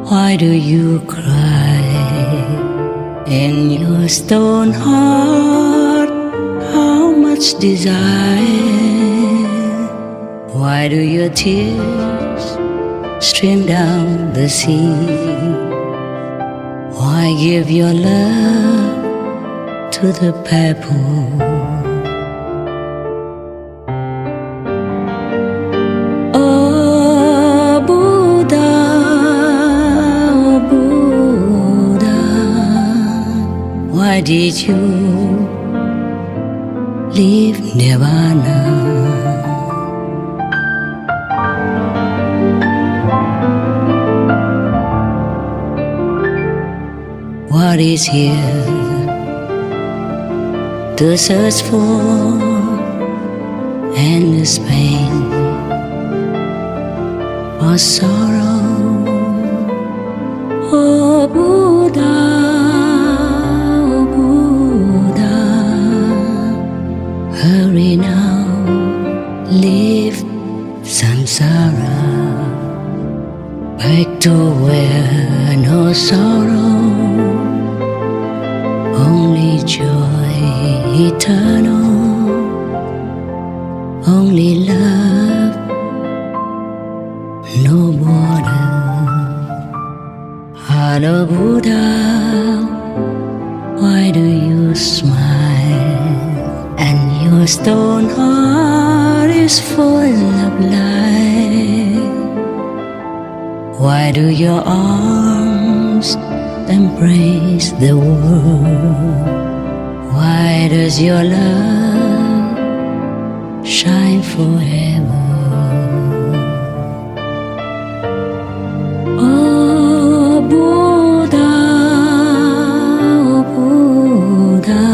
why do you cry? In your stone heart, how much desire? Why do your tears stream down the sea? Why give your love to the pebble? Oh Buddha, oh Buddha, why did you leave Nirvana? What is here to search for endless pain or sorrow? Oh Buddha, oh Buddha, hurry now, leave samsara, back to where no sorrow, only joy eternal, only love, no border. Hello Buddha, why do you smile? And your stone heart is full of light. Why do your arms embrace the world? Why does your love shine forever? Oh Buddha, oh Buddha,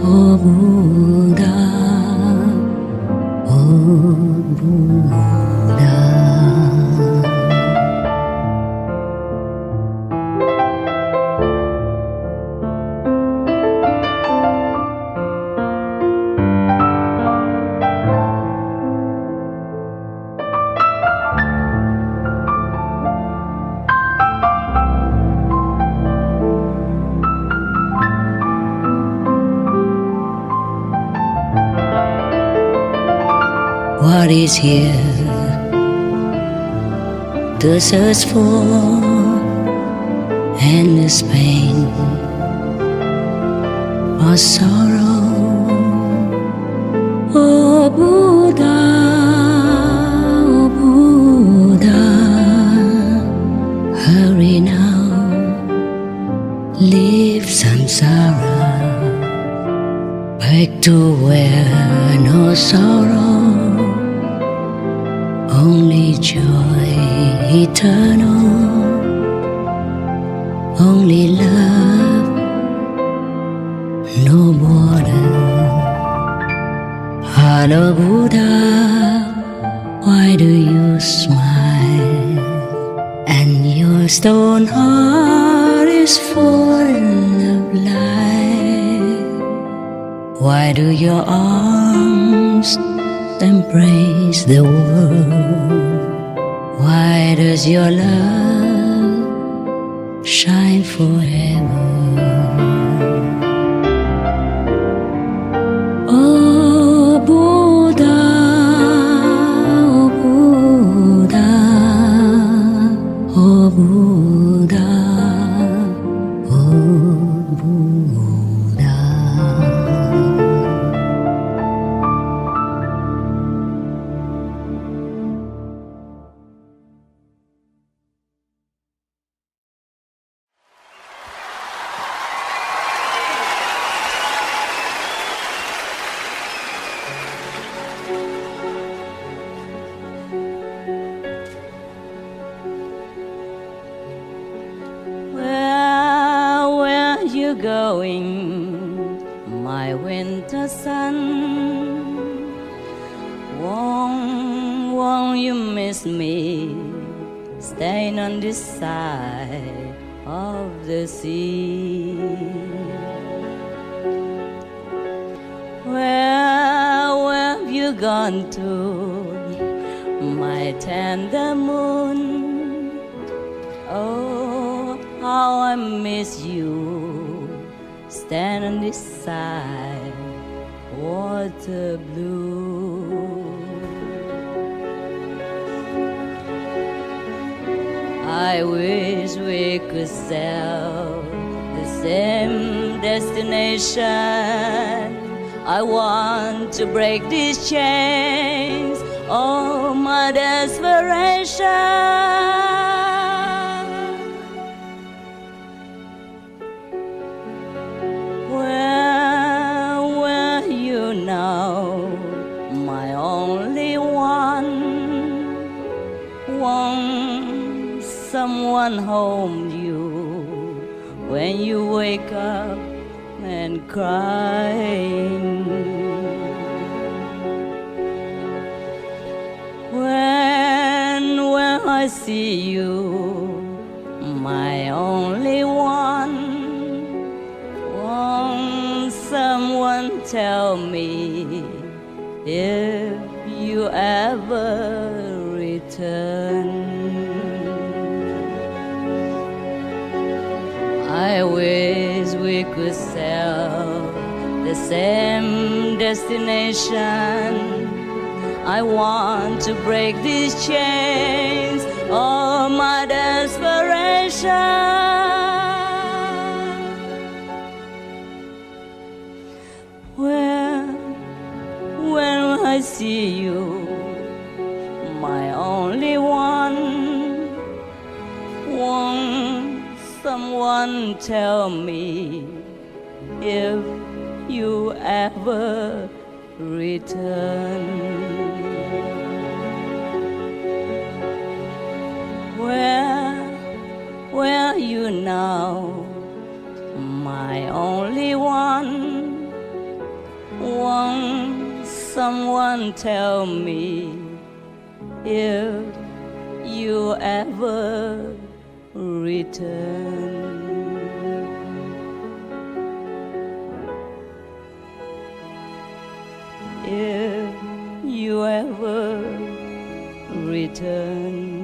oh Buddha, oh Buddha. What is here to search for endless pain or sorrow? Oh Buddha, oh Buddha, hurry now, leave samsara, back to where no sorrow, only joy eternal, only love, no border. Hello Buddha, why do you smile? And your stone heart is full of light. Why do your arms embrace the world? Why does your love shine forever? Oh Buddha, oh Buddha, oh Buddha, oh Buddha. Where you going, my winter sun? Won't you miss me, staying on this side of the sea? Where have you gone to, my tender moon? I miss you. Stand on this side, water blue. I wish we could sail the same destination. I want to break these chains, oh my desperation. Where you now, my only one? Won't someone hold you when you wake up and crying? When I see you, my only one, won't someone tell me if you ever return? I wish we could sail the same destination. I want to break these chains, oh my desperation. When I see you, my only one, won't someone tell me if you ever return? Where you now, my only one? Won't someone tell me if you ever return? If you ever return.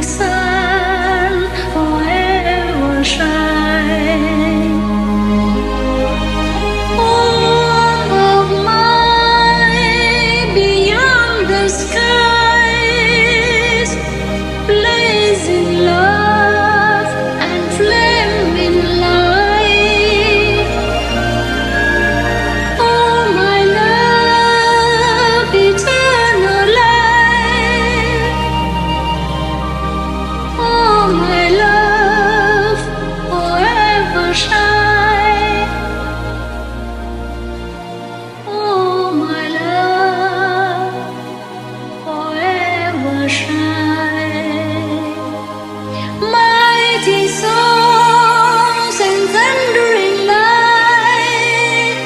Sun forever. shine. Home of mine, beyond the skies, blazing love and flaming light. Oh, my love, eternal life. Oh, my love, forever shine. Oh, my love, forever shine. Mighty songs and thundering light,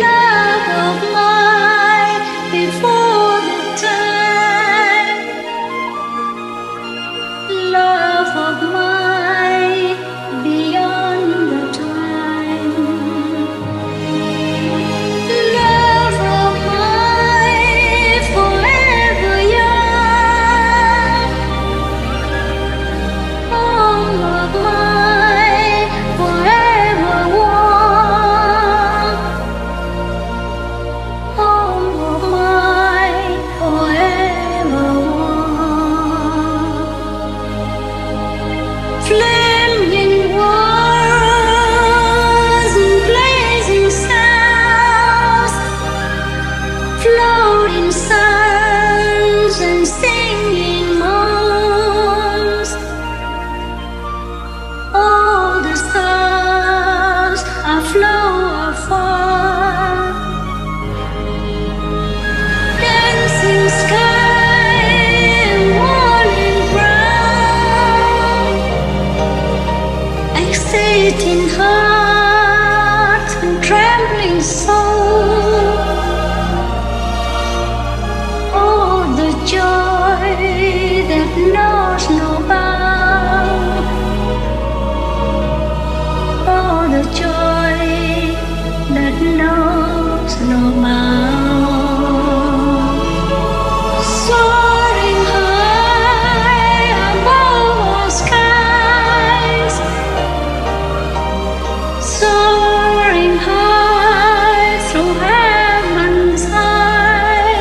love of mine before the time, love of mine beyond the time, love of mine forever young, home of mine forever warm, home of mine forever warm. Flaming wars and blazing sounds, floating suns and singing moons. All the stars aflow afar, dancing sky and morning brown, exciting heart and trembling soul. Oh, the joy that knows no bound. Oh, the joy that knows no bound. Soaring high above our skies, soaring high through heaven's high.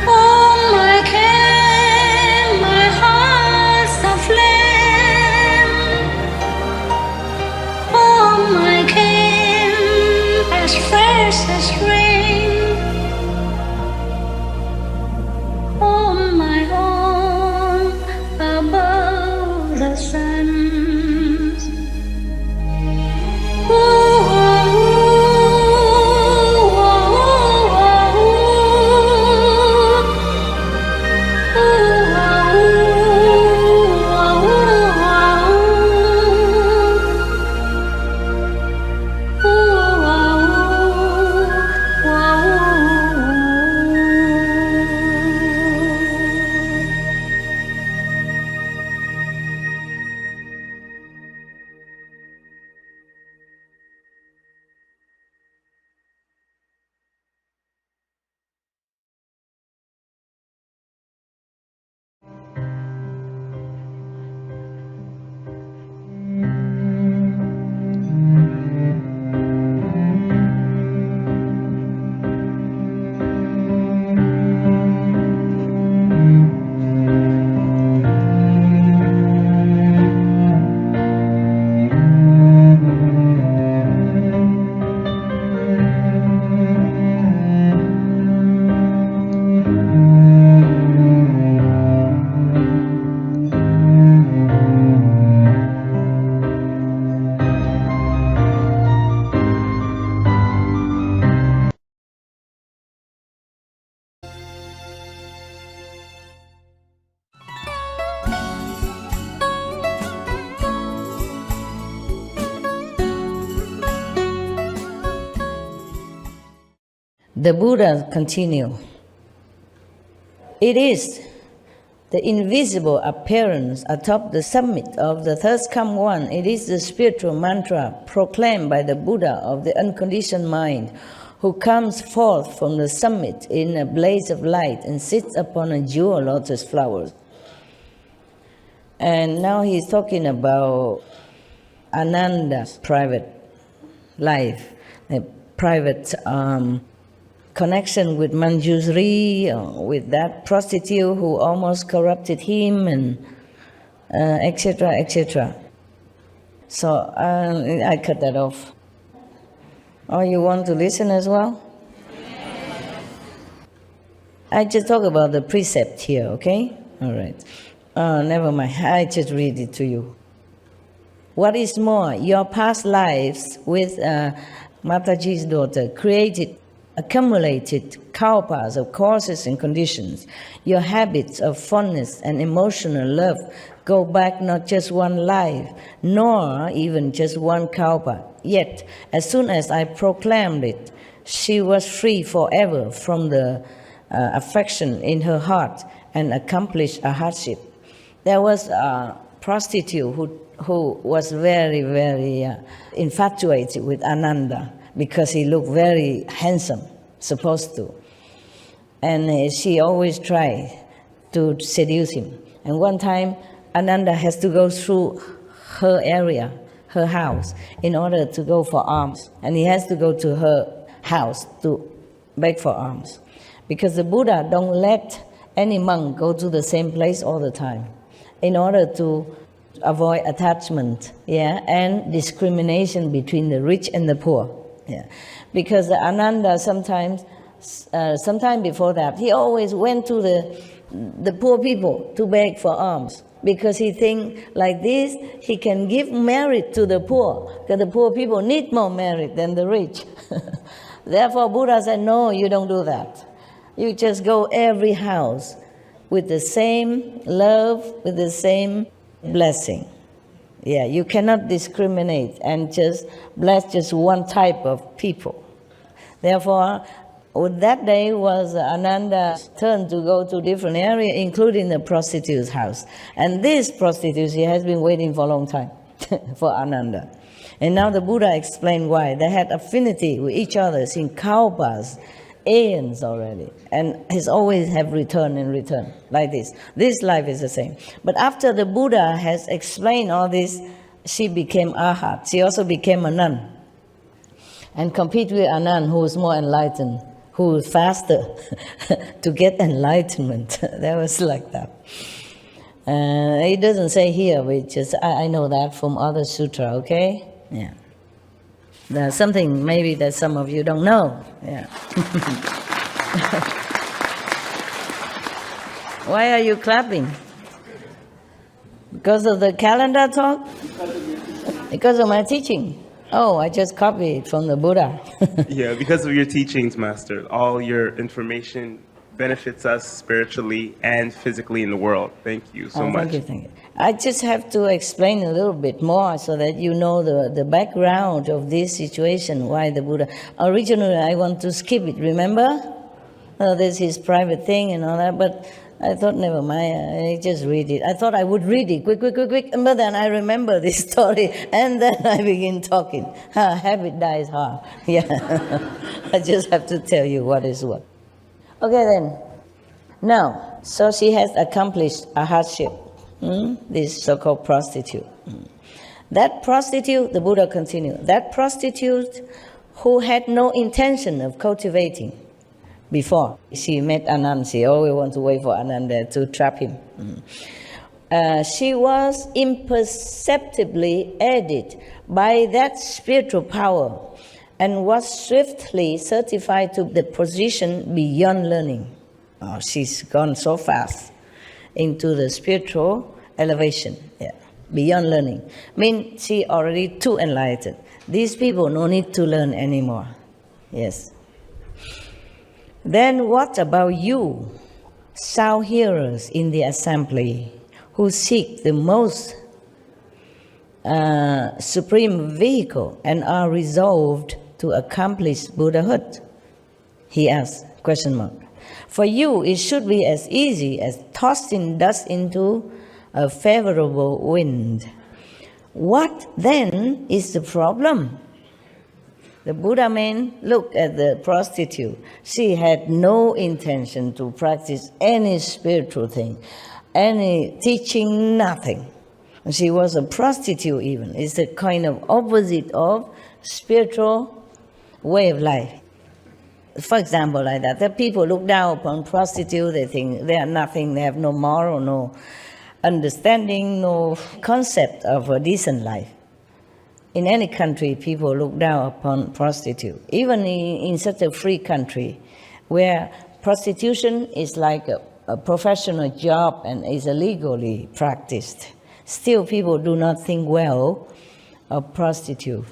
Oh, my king, my heart's aflame. Oh, my king, as fresh as rain. Oh, my own, above the suns. Ooh, ooh, ooh, The Buddha continued, "It is the invisible appearance atop the summit of the third come one. It is the spiritual mantra proclaimed by the Buddha of the unconditioned mind, who comes forth from the summit in a blaze of light and sits upon a jewel lotus flower. And now he's talking about Ananda's private life, a private connection with Manjusri, with that prostitute who almost corrupted him, and etc., etc. So I cut that off. Oh, you want to listen as well? I just talk about the precept here, okay? All right. Never mind, I just read it to you. What is more, your past lives with Mataji's daughter accumulated kalpas of causes and conditions. Your habits of fondness and emotional love go back not just one life, nor even just one kalpa. Yet, as soon as I proclaimed it, she was free forever from the affection in her heart and accomplished a hardship. There was a prostitute who was very, very infatuated with Ananda because he looked very handsome, supposed to. And she always tried to seduce him. And one time, Ananda has to go through her area, her house, in order to go for alms. And he has to go to her house to beg for alms. Because the Buddha don't let any monk go to the same place all the time in order to avoid attachment, and discrimination between the rich and the poor. Because Ananda sometime before that, he always went to the poor people to beg for alms, because he think like this, he can give merit to the poor, because the poor people need more merit than the rich. Therefore, Buddha said, no, you don't do that. You just go every house with the same love, with the same blessing. You cannot discriminate and just bless just one type of people. Therefore, that day was Ananda's turn to go to different areas, including the prostitute's house. And this prostitute, she has been waiting for a long time for Ananda. And now the Buddha explained why. They had affinity with each other in kalpas, aeons already, and has always have return and return, like this. This life is the same. But after the Buddha has explained all this, she became arhat. She also became a nun, and compete with a nun who is more enlightened, who is faster to get enlightenment. That was like that. It doesn't say here, but just I know that from other sutra, okay? There's something maybe that some of you don't know. Why are you clapping? Because of the calendar talk? Because of my teaching. Oh, I just copied it from the Buddha. Because of your teachings, Master. All your information benefits us spiritually and physically in the world. Thank you so much. Thank you. I just have to explain a little bit more so that you know the background of this situation, why the Buddha. Originally, I want to skip it, remember? This is his private thing and all that, but I thought, never mind, I just read it. I thought I would read it, quick, but then I remember this story, and then I begin talking. Habit dies hard. I just have to tell you what is what. Okay then. Now, so she has accomplished a hardship. This so-called prostitute. That prostitute, the Buddha continued, that prostitute who had no intention of cultivating before she met Ananda, she always wanted to wait for Ananda to trap him. She was imperceptibly aided by that spiritual power and was swiftly certified to the position beyond learning. She's gone so fast into the spiritual elevation, beyond learning. Means she already too enlightened. These people no need to learn anymore. Yes. Then what about you, sound hearers in the assembly, who seek the most supreme vehicle and are resolved to accomplish Buddhahood? He asked, question mark. For you, it should be as easy as tossing dust into a favorable wind. What then is the problem? The Buddha man looked at the prostitute. She had no intention to practice any spiritual thing. any teaching, nothing. She was a prostitute even. It's the kind of opposite of spiritual way of life. For example, like that, the people look down upon prostitutes, they think they are nothing, they have no moral, no understanding, no concept of a decent life. In any country, people look down upon prostitutes. Even in such a free country where prostitution is like a professional job and is illegally practiced, still people do not think well of prostitutes.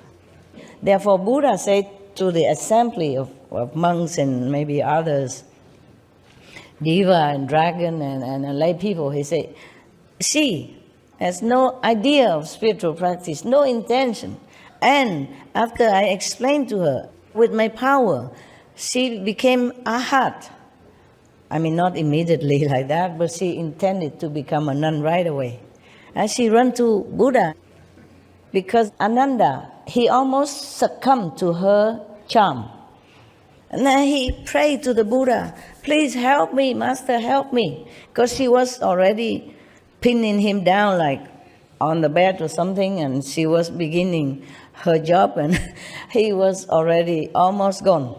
Therefore, Buddha said to the assembly of monks and maybe others, Deva and Dragon and lay people, he said, she has no idea of spiritual practice, no intention. And after I explained to her, with my power, she became arhat. I mean, not immediately like that, but she intended to become a nun right away. And she ran to Buddha because Ananda, he almost succumbed to her charm. And then he prayed to the Buddha, please help me, Master, help me. Because she was already pinning him down like on the bed or something, and she was beginning her job, and he was already almost gone.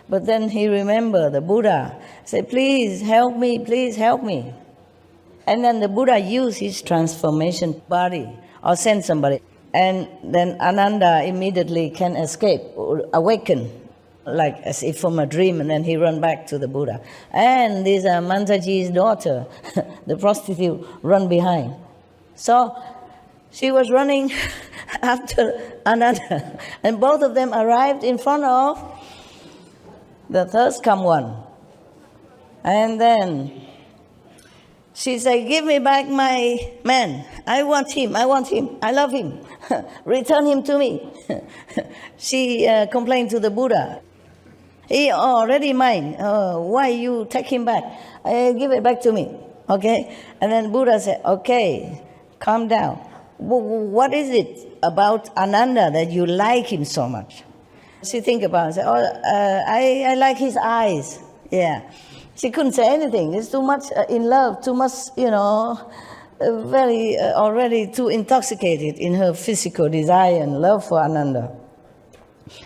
But then he remembered the Buddha, said, please help me, please help me. And then the Buddha used his transformation body or sent somebody. And then Ananda immediately can escape, or awaken, like as if from a dream, and then he ran back to the Buddha. And this Mantaji's daughter, the prostitute, run behind. So she was running after Ananda, and both of them arrived in front of the thirsty one. And then she said, give me back my man. I want him, I love him. Return him to me. She complained to the Buddha. He already mine. Why you take him back? Give it back to me. Okay? And then Buddha said, okay, calm down. What is it about Ananda that you like him so much? She think about it. Said, I like his eyes. Yeah. She couldn't say anything. It's too much in love, too much, very already too intoxicated in her physical desire and love for Ananda.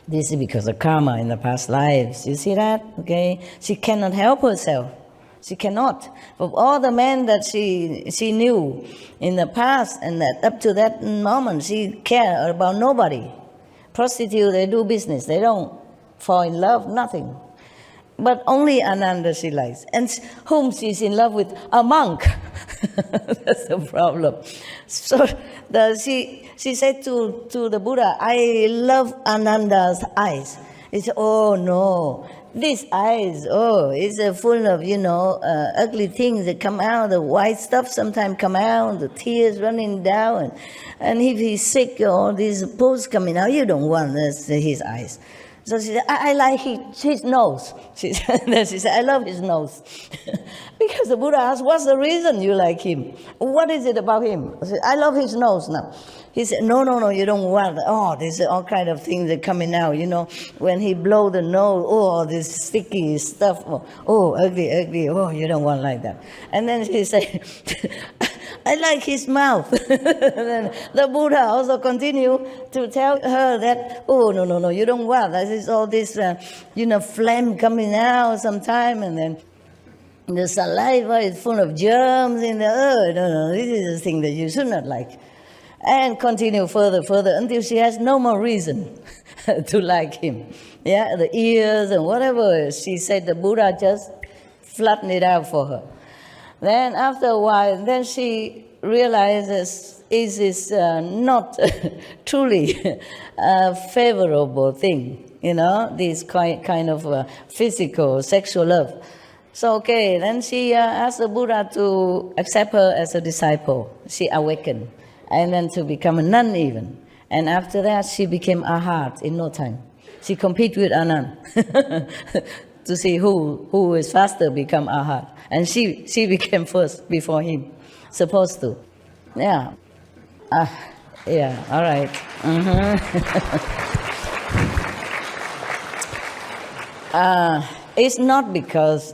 This is because of karma in the past lives. You see that? Okay? She cannot help herself. She cannot. Of all the men that she knew in the past, and that up to that moment, she cared about nobody. Prostitutes, they do business. They don't fall in love, nothing. But only Ananda she likes. And whom she's in love with? A monk. That's the problem. So she said to the Buddha, I love Ananda's eyes. He said, oh no, these eyes, it's full of, ugly things that come out, the white stuff sometimes come out, the tears running down. And if he's sick, all these pores coming out, you don't want his eyes. So she said, I like his nose. She said, I love his nose. Because the Buddha asked, what's the reason you like him? What is it about him? I said, I love his nose now. He said, no, you don't want that. Oh, there's all kind of things that coming out, when he blow the nose, this sticky stuff, ugly, you don't want like that. And then she said, I like his mouth. Then the Buddha also continued to tell her that, no, you don't want. There's all this, phlegm coming out sometime, and then the saliva is full of germs in the earth. No, this is the thing that you should not like. And continue further, until she has no more reason to like him. Yeah, the ears and whatever. She said the Buddha just flattened it out for her. Then after a while, then she realizes it is not truly a favorable thing, this kind of physical, sexual love. So, then she asked the Buddha to accept her as a disciple. She awakened, and then to become a nun even. And after that, she became arhat in no time. She competed with Anand to see who is faster become arhat. And she became first before him, supposed to. Yeah. Yeah, all right. It's not because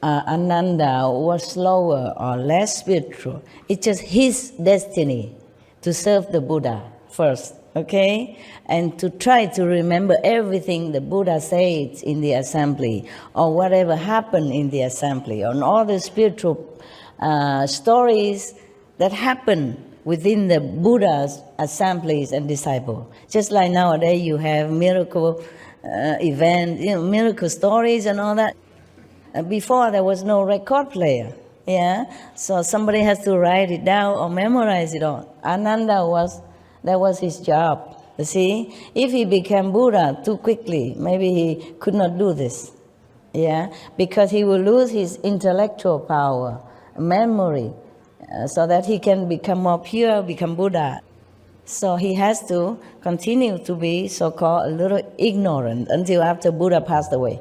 Ananda was slower or less spiritual. It's just his destiny to serve the Buddha first, okay? And to try to remember everything the Buddha said in the assembly, or whatever happened in the assembly, and all the spiritual stories that happen within the Buddha's assemblies and disciples. Just like nowadays you have miracle events, miracle stories and all that. Before there was no record player, yeah? So somebody has to write it down or memorize it all. Ananda that was his job, you see? If he became Buddha too quickly, maybe he could not do this, yeah? Because he will lose his intellectual power, memory, so that he can become more pure, become Buddha. So he has to continue to be so-called a little ignorant until after Buddha passed away.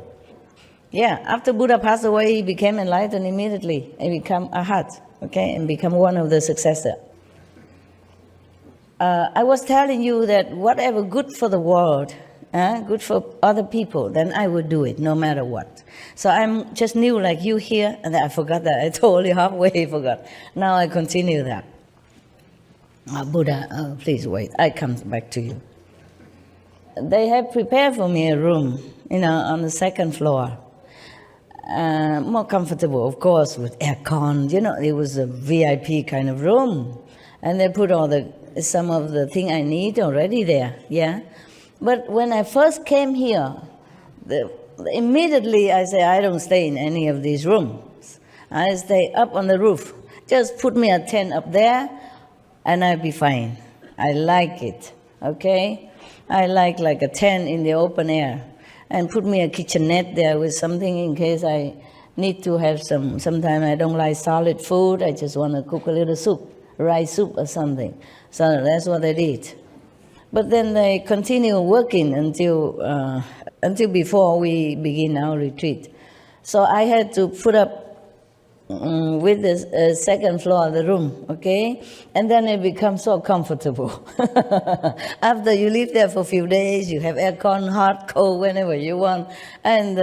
Yeah, after Buddha passed away, he became enlightened immediately and become Arhat, okay, and become one of the successors. I was telling you that whatever good for the world, good for other people, then I would do it no matter what. So I'm just new like you here, and I forgot that. I totally halfway forgot. Now I continue that. Buddha, please wait. I come back to you. They have prepared for me a room, on the second floor. More comfortable, of course, with aircon. It was a VIP kind of room. And they put some of the thing I need already there, yeah? But when I first came here, immediately I say, I don't stay in any of these rooms. I stay up on the roof. Just put me a tent up there, and I'll be fine. I like it, okay? I like a tent in the open air. And put me a kitchenette there with something in case I need to have sometimes I don't like solid food, I just want to cook a little soup, rice soup or something. So that's what I did. But then they continue working until before we begin our retreat. So I had to put up with the second floor of the room, okay? And then it becomes so comfortable. After you live there for a few days, you have aircon, hot, cold, whenever you want, and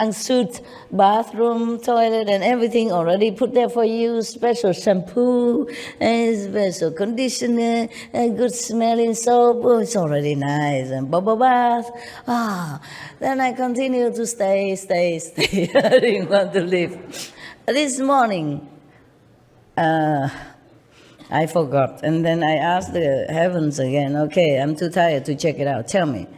ensuite bathroom, toilet, and everything already put there for you, special shampoo, and special conditioner, and good smelling soap. Oh, it's already nice, and bubble bath. Then I continue to stay. I didn't want to leave. This morning, I forgot, and then I asked the heavens again, okay, I'm too tired to check it out, tell me,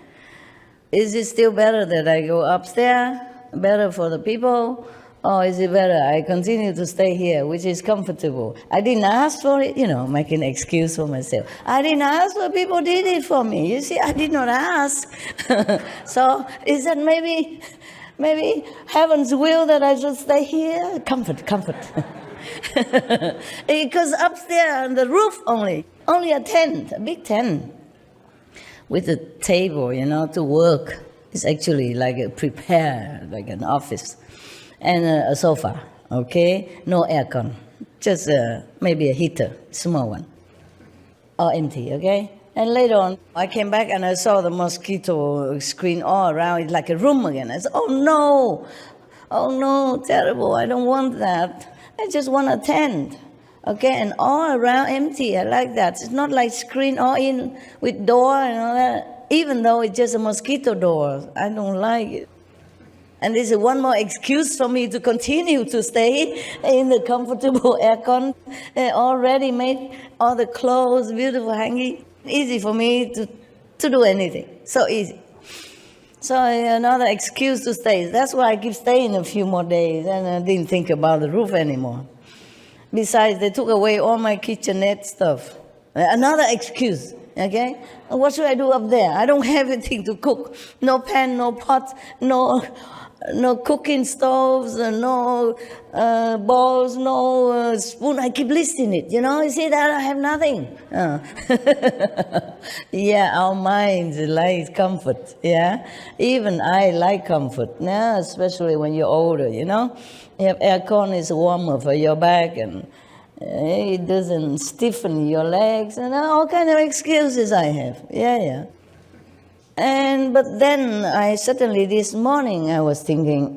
is it still better that I go upstairs, better for the people, or is it better I continue to stay here, which is comfortable? I didn't ask for it, making an excuse for myself. I didn't ask for people did it for me. You see, I did not ask. So is that maybe heaven's will that I should stay here? Comfort. Because upstairs on the roof only a tent, a big tent, with a table, to work. It's actually like like an office, and a sofa, okay? No aircon, just maybe a heater, small one, all empty, okay? And later on, I came back and I saw the mosquito screen all around. It's like a room again. I said, oh no, terrible, I don't want that. I just want a tent, okay? And all around empty, I like that. It's not like screen all in with door and all that. Even though it's just a mosquito door, I don't like it. And this is one more excuse for me to continue to stay in the comfortable aircon. Already made all the clothes, beautiful hanging. Easy for me to do anything, so easy. So another excuse to stay. That's why I keep staying a few more days, and I didn't think about the roof anymore. Besides, they took away all my kitchenette stuff. Another excuse, okay? What should I do up there? I don't have anything to cook. No pan, no pot, no cooking stoves, no bowls, no spoon. I keep listing it, You see that? I have nothing. Yeah, our minds like comfort, yeah? Even I like comfort, yeah? Especially when you're older, You have aircon, it's warmer for your back, and it doesn't stiffen your legs, and all kind of excuses I have, yeah. But then I suddenly this morning I was thinking,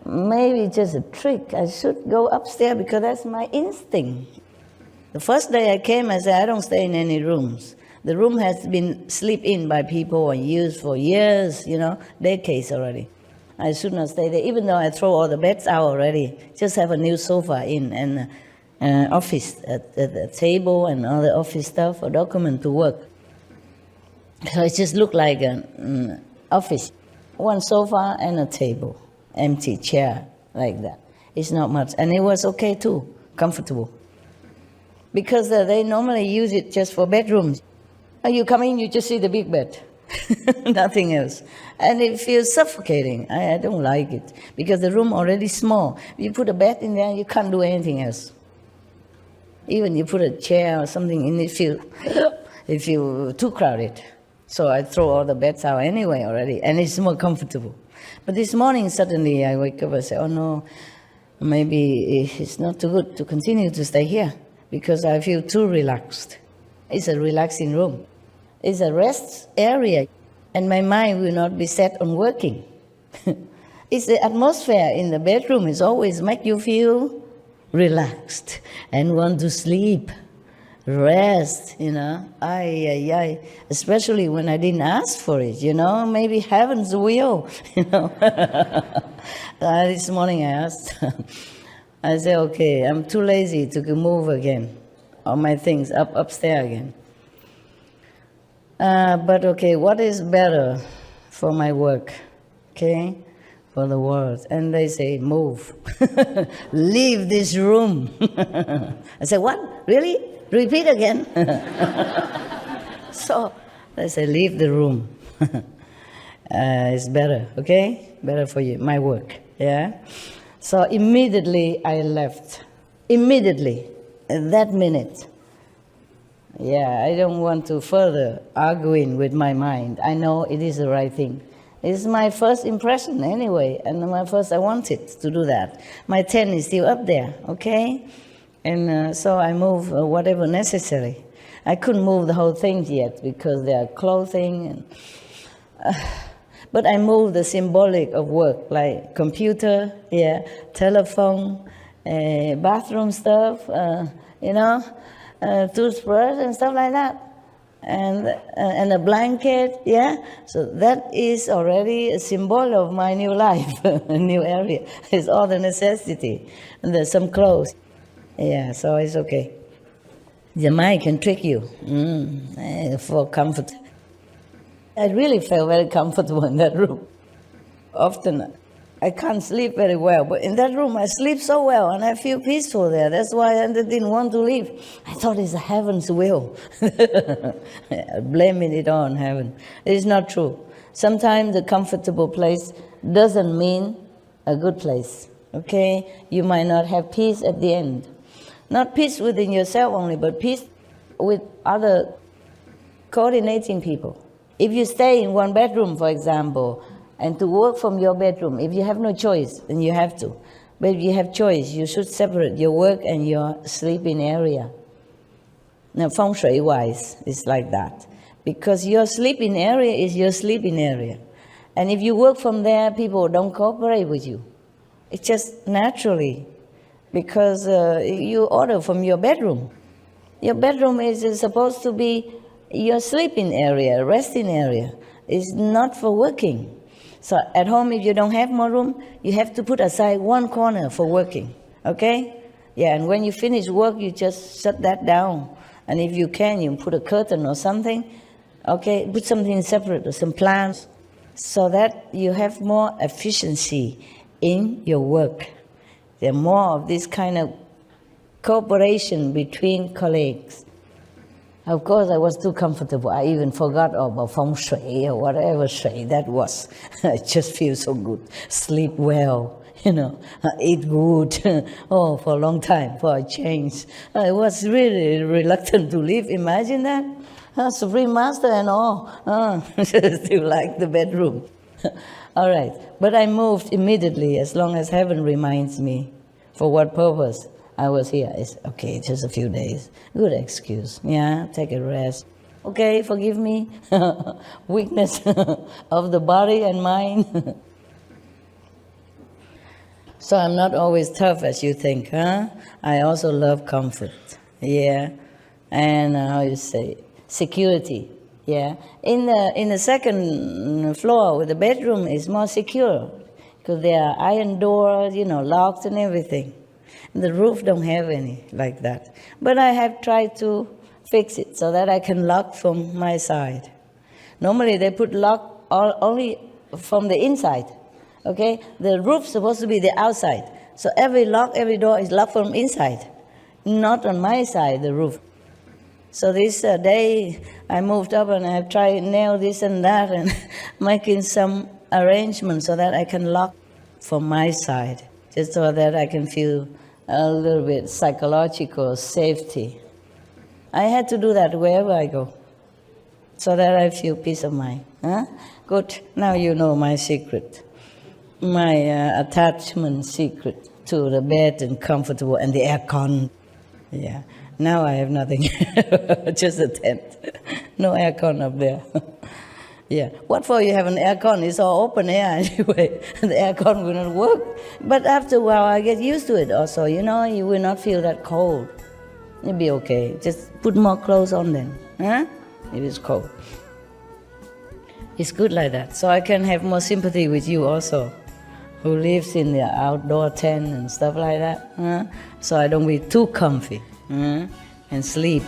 maybe just a trick. I should go upstairs because that's my instinct. The first day I came, I said, I don't stay in any rooms. The room has been slept in by people and used for years, decades already. I should not stay there, even though I throw all the beds out already. Just have a new sofa in and office, a table and all the office stuff, a document to work. So it just looked like an office. One sofa and a table, empty chair, like that. It's not much. And it was okay too, comfortable. Because they normally use it just for bedrooms. You come in, you just see the big bed. Nothing else. And it feels suffocating. I don't like it. Because the room already small. You put a bed in there, you can't do anything else. Even you put a chair or something in it, it feels too crowded. So I throw all the beds out anyway already, and it's more comfortable. But this morning, suddenly I wake up and say, oh no, maybe it's not too good to continue to stay here because I feel too relaxed. It's a relaxing room. It's a rest area, and my mind will not be set on working. It's the atmosphere in the bedroom is always make you feel relaxed and want to sleep, rest, especially when I didn't ask for it, maybe heaven's will, This morning I asked, I said, okay, I'm too lazy to move again, all my things upstairs again. But okay, what is better for my work, okay, for the world? And they say, move, leave this room. I said, what, really? Repeat again. So they say, leave the room. It's better, okay? Better for you, my work, yeah? So immediately I left. Immediately, at that minute. Yeah, I don't want to further arguing with my mind. I know it is the right thing. It's my first impression anyway, and I wanted to do that. My tent is still up there, okay? And so I move whatever necessary. I couldn't move the whole thing yet because there are clothing. But I moved the symbolic of work, like computer, telephone, bathroom stuff, toothbrush and stuff like that. And a blanket, So that is already a symbol of my new life, a new area. It's all the necessity. And there's some clothes. Yeah, so it's okay. The mind can trick you for comfort. I really felt very comfortable in that room. Often I can't sleep very well, but in that room I sleep so well and I feel peaceful there. That's why I didn't want to leave. I thought it's heaven's will. Blaming it on heaven. It's not true. Sometimes a comfortable place doesn't mean a good place, okay? You might not have peace at the end. Not peace within yourself only, but peace with other coordinating people. If you stay in one bedroom, for example, and to work from your bedroom, if you have no choice, then you have to. But if you have choice, you should separate your work and your sleeping area. Now, feng shui-wise, it's like that. Because your sleeping area is your sleeping area. And if you work from there, people don't cooperate with you. It's just naturally. Because you order from your bedroom. Your bedroom is supposed to be your sleeping area, resting area. It's not for working. So at home, if you don't have more room, you have to put aside one corner for working, okay? Yeah, and when you finish work, you just shut that down. And if you can, you put a curtain or something, okay? Put something separate or some plants so that you have more efficiency in your work. There are more of this kind of cooperation between colleagues. Of course, I was too comfortable. I even forgot about feng shui or whatever shui that was. I just feel so good. Sleep well, eat good. Oh, for a long time, for a change. I was really reluctant to leave. Imagine that. Supreme Master and all. Still like the bedroom. All right. But I moved immediately as long as heaven reminds me for what purpose I was here. It's okay, just a few days. Good excuse. Yeah, take a rest. Okay, forgive me. Weakness of the body and mind. So I'm not always tough as you think, huh? I also love comfort, yeah, and how you say, security, yeah. In the second floor, with the bedroom is more secure because there are iron doors, locked and everything. The roof don't have any like that. But I have tried to fix it so that I can lock from my side. Normally they put lock only from the inside. Okay, the roof's supposed to be the outside. So every door is locked from inside, not on my side, the roof. So this day I moved up and I have tried nail this and that and making some arrangements so that I can lock from my side, just so that I can feel a little bit psychological safety. I had to do that wherever I go, so that I feel peace of mind. Huh? Good, now you know my secret. My attachment secret to the bed and comfortable and the aircon. Yeah, now I have nothing, just a tent. No aircon up there. Yeah, what for you have an aircon? It's all open air anyway. The aircon will not work. But after a while I get used to it also, you will not feel that cold. You'll be okay. Just put more clothes on then, huh? If it's cold. It's good like that. So I can have more sympathy with you also, who lives in the outdoor tent and stuff like that. Huh? So I don't be too comfy and sleep.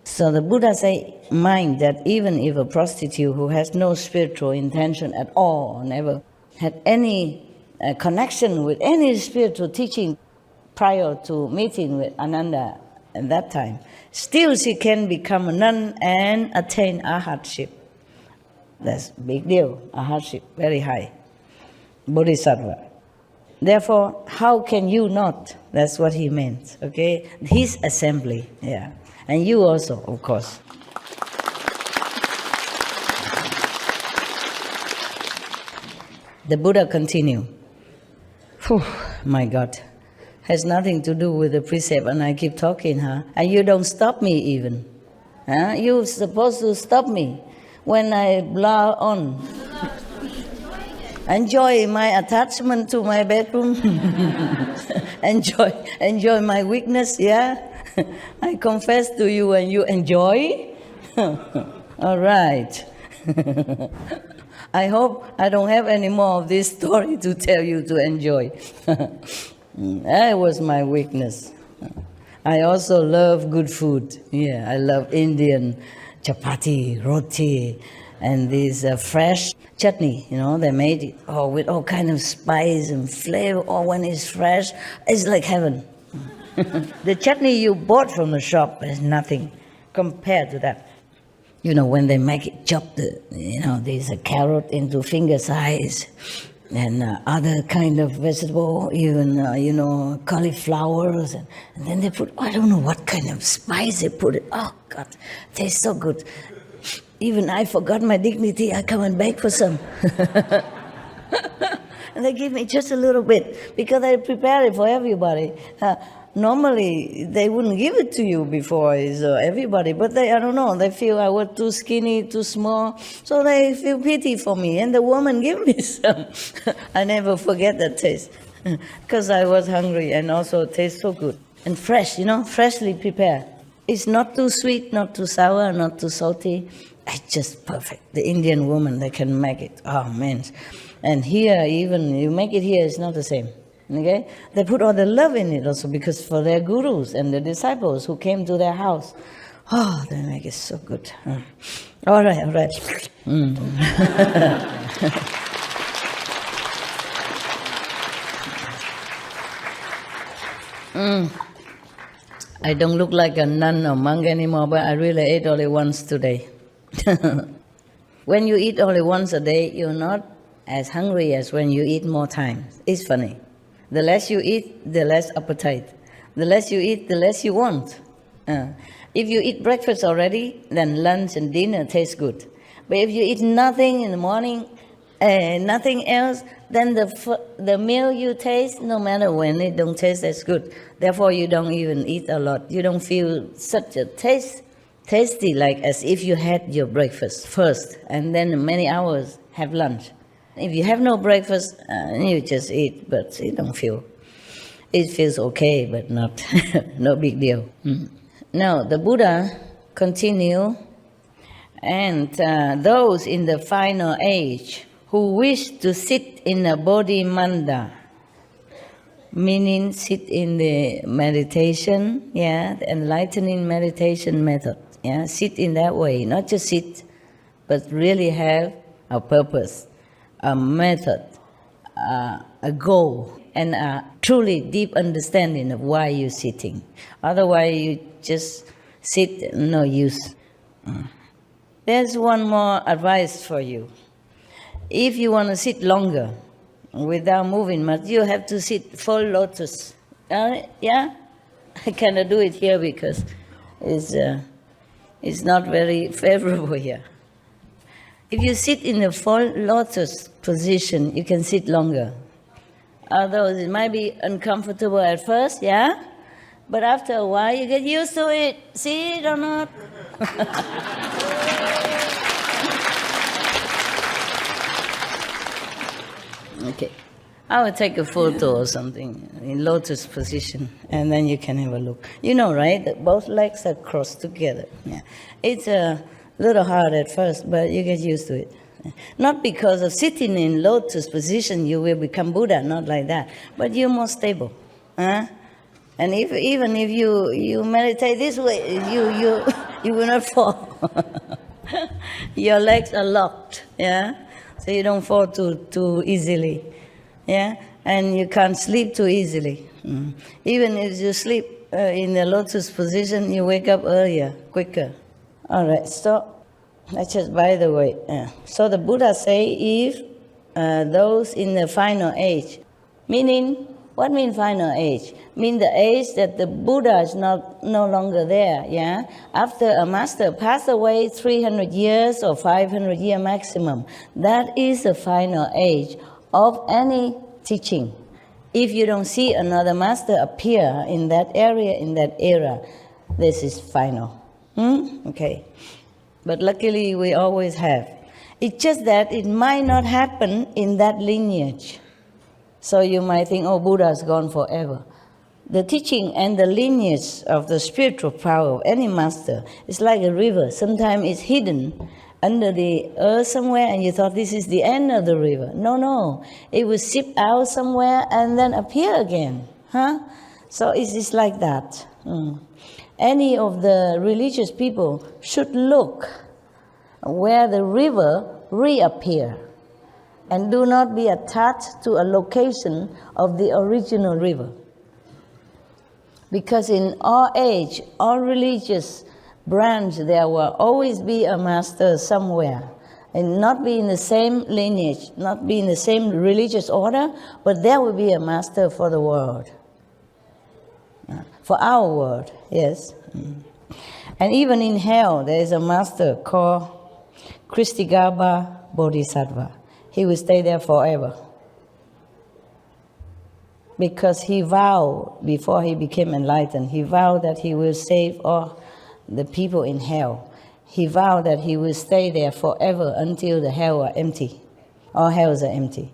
So the Buddha say, mind that even if a prostitute who has no spiritual intention at all, or never had any connection with any spiritual teaching prior to meeting with Ananda at that time, still she can become a nun and attain arhatship. That's a big deal, arhatship, very high, bodhisattva. Therefore, how can you not? That's what he meant, okay? His assembly, yeah. And you also, of course. The Buddha continue. Whew, my God, has nothing to do with the precept, and I keep talking, huh? And you don't stop me even. Huh? You're supposed to stop me when I blah on. Enjoy my attachment to my bedroom. enjoy my weakness, yeah? I confess to you and you enjoy? All right. I hope I don't have any more of this story to tell you to enjoy. That was my weakness. I also love good food. Yeah, I love Indian chapati, roti, and this fresh chutney, they made it with all kind of spice and flavor. Oh, when it's fresh, it's like heaven. The chutney you bought from the shop is nothing compared to that. When they make it, chop there's a carrot into finger size and other kind of vegetable, even, cauliflowers. And then they put, I don't know what kind of spice they put it. Oh, God, tastes so good. Even I forgot my dignity. I come and beg for some. And they give me just a little bit because I prepare it for everybody. Normally, they wouldn't give it to you before everybody, but I don't know, they feel I was too skinny, too small, so they feel pity for me, and the woman gave me some. I never forget that taste, because I was hungry, and also it tastes so good. And fresh, freshly prepared. It's not too sweet, not too sour, not too salty. It's just perfect. The Indian woman, they can make it. Oh, man. And here, even, you make it here, it's not the same. Okay? They put all the love in it also because for their gurus and the disciples who came to their house. Oh, they make it so good. All right. I don't look like a nun or monk anymore, but I really ate only once today. When you eat only once a day, you're not as hungry as when you eat more times. It's funny. The less you eat, the less appetite. The less you eat, the less you want. If you eat breakfast already, then lunch and dinner taste good. But if you eat nothing in the morning, nothing else, then the meal you taste, no matter when, it don't taste as good. Therefore, you don't even eat a lot. You don't feel such a tasty like as if you had your breakfast first and then many hours have lunch. If you have no breakfast, you just eat, but you don't feel. It feels okay, but not no big deal. Now, the Buddha continue, and those in the final age who wish to sit in a bodhimanda, meaning sit in the meditation, the enlightening meditation method, sit in that way, not just sit, but really have a purpose, a method, a goal, and a truly deep understanding of why you're sitting. Otherwise, you just sit, no use. There's one more advice for you. If you want to sit longer without moving much, you have to sit full lotus. I cannot do it here because it's not very favorable here. If you sit in the full lotus position, you can sit longer. Although it might be uncomfortable at first, but after a while you get used to it. See it or not? Okay. I will take a photo or something in lotus position, and then you can have a look. You know, right? That both legs are crossed together. It's a little hard at first, but you get used to it. Not because of sitting in lotus position you will become Buddha, not like that, but you're more stable. And even if you meditate this way, you will not fall. Your legs are locked, so you don't fall too easily, and you can't sleep too easily. Even if you sleep in the lotus position, you wake up earlier, quicker. All right, so that's just by the way. So the Buddha say, if those in the final age, meaning, what means final age? Mean the age that the Buddha is no longer there, After a master passed away 300 years or 500 years maximum, that is the final age of any teaching. If you don't see another master appear in that area, in that era, this is final. Okay. But luckily we always have. It's just that it might not happen in that lineage. So you might think, Buddha's gone forever. The teaching and the lineage of the spiritual power of any master is like a river. Sometimes it's hidden under the earth somewhere and you thought this is the end of the river. No. It will seep out somewhere and then appear again. So it's like that. Any of the religious people should look where the river reappear and do not be attached to a location of the original river. Because in all age, all religious branch, there will always be a master somewhere. And not be in the same lineage, not be in the same religious order, but there will be a master for the world. For our world, yes. And even in hell, there is a master called Kristigaba Bodhisattva. He will stay there forever. Because he vowed, before he became enlightened, he vowed that he will save all the people in hell. He vowed that he will stay there forever until the hell are empty. All hells are empty.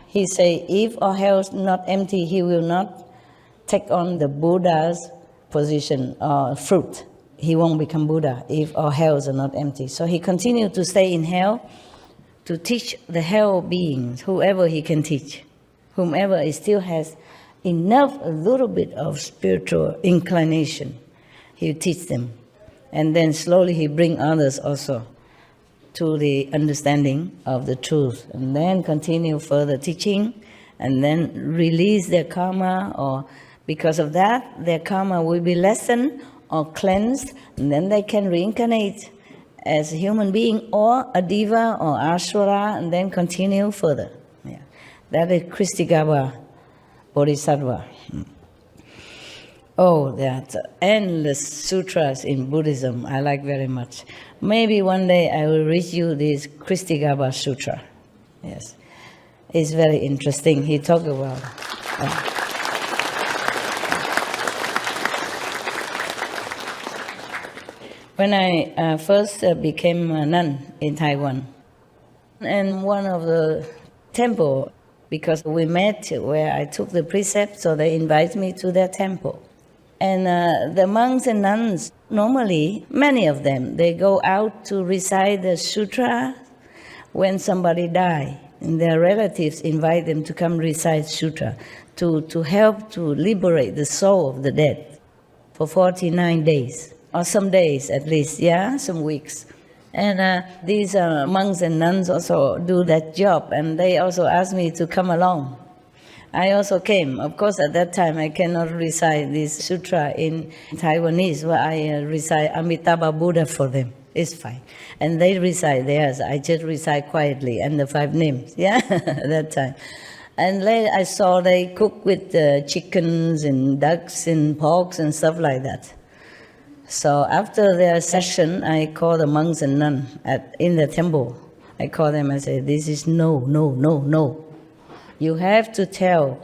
He said, if all hells not empty, he will not take on the Buddha's position or fruit. He won't become Buddha if all hells are not empty. So he continued to stay in hell to teach the hell beings, whoever he can teach. Whomever still has enough, a little bit of spiritual inclination, he will teach them. And then slowly he bring others also to the understanding of the truth. And then continue further teaching, and then release their karma, or because of that, their karma will be lessened or cleansed, and then they can reincarnate as a human being or a diva or ashvara, and then continue further. That is Kristigaba Bodhisattva. Oh, there are endless sutras in Buddhism I like very much. Maybe one day I will read you this Kristigaba Sutra. Yes, it's very interesting. He talked about when I first became a nun in Taiwan, and one of the temple, because we met where I took the precept, so they invited me to their temple. And the monks and nuns, normally, many of them, they go out to recite the sutra when somebody dies. And their relatives invite them to come recite sutra to help to liberate the soul of the dead for 49 days, or some days at least, yeah, some weeks. And these monks and nuns also do that job, and they also asked me to come along. I also came. Of course, at that time, I cannot recite this sutra in Taiwanese, but I recite Amitabha Buddha for them. It's fine. And they recite theirs. I just recite quietly, and the 5 names, yeah, at that time. And later I saw they cook with chickens and ducks and porks and stuff like that. So after their session, I called the monks and nuns in the temple. I called them and said, this is no, no, no, no. You have to tell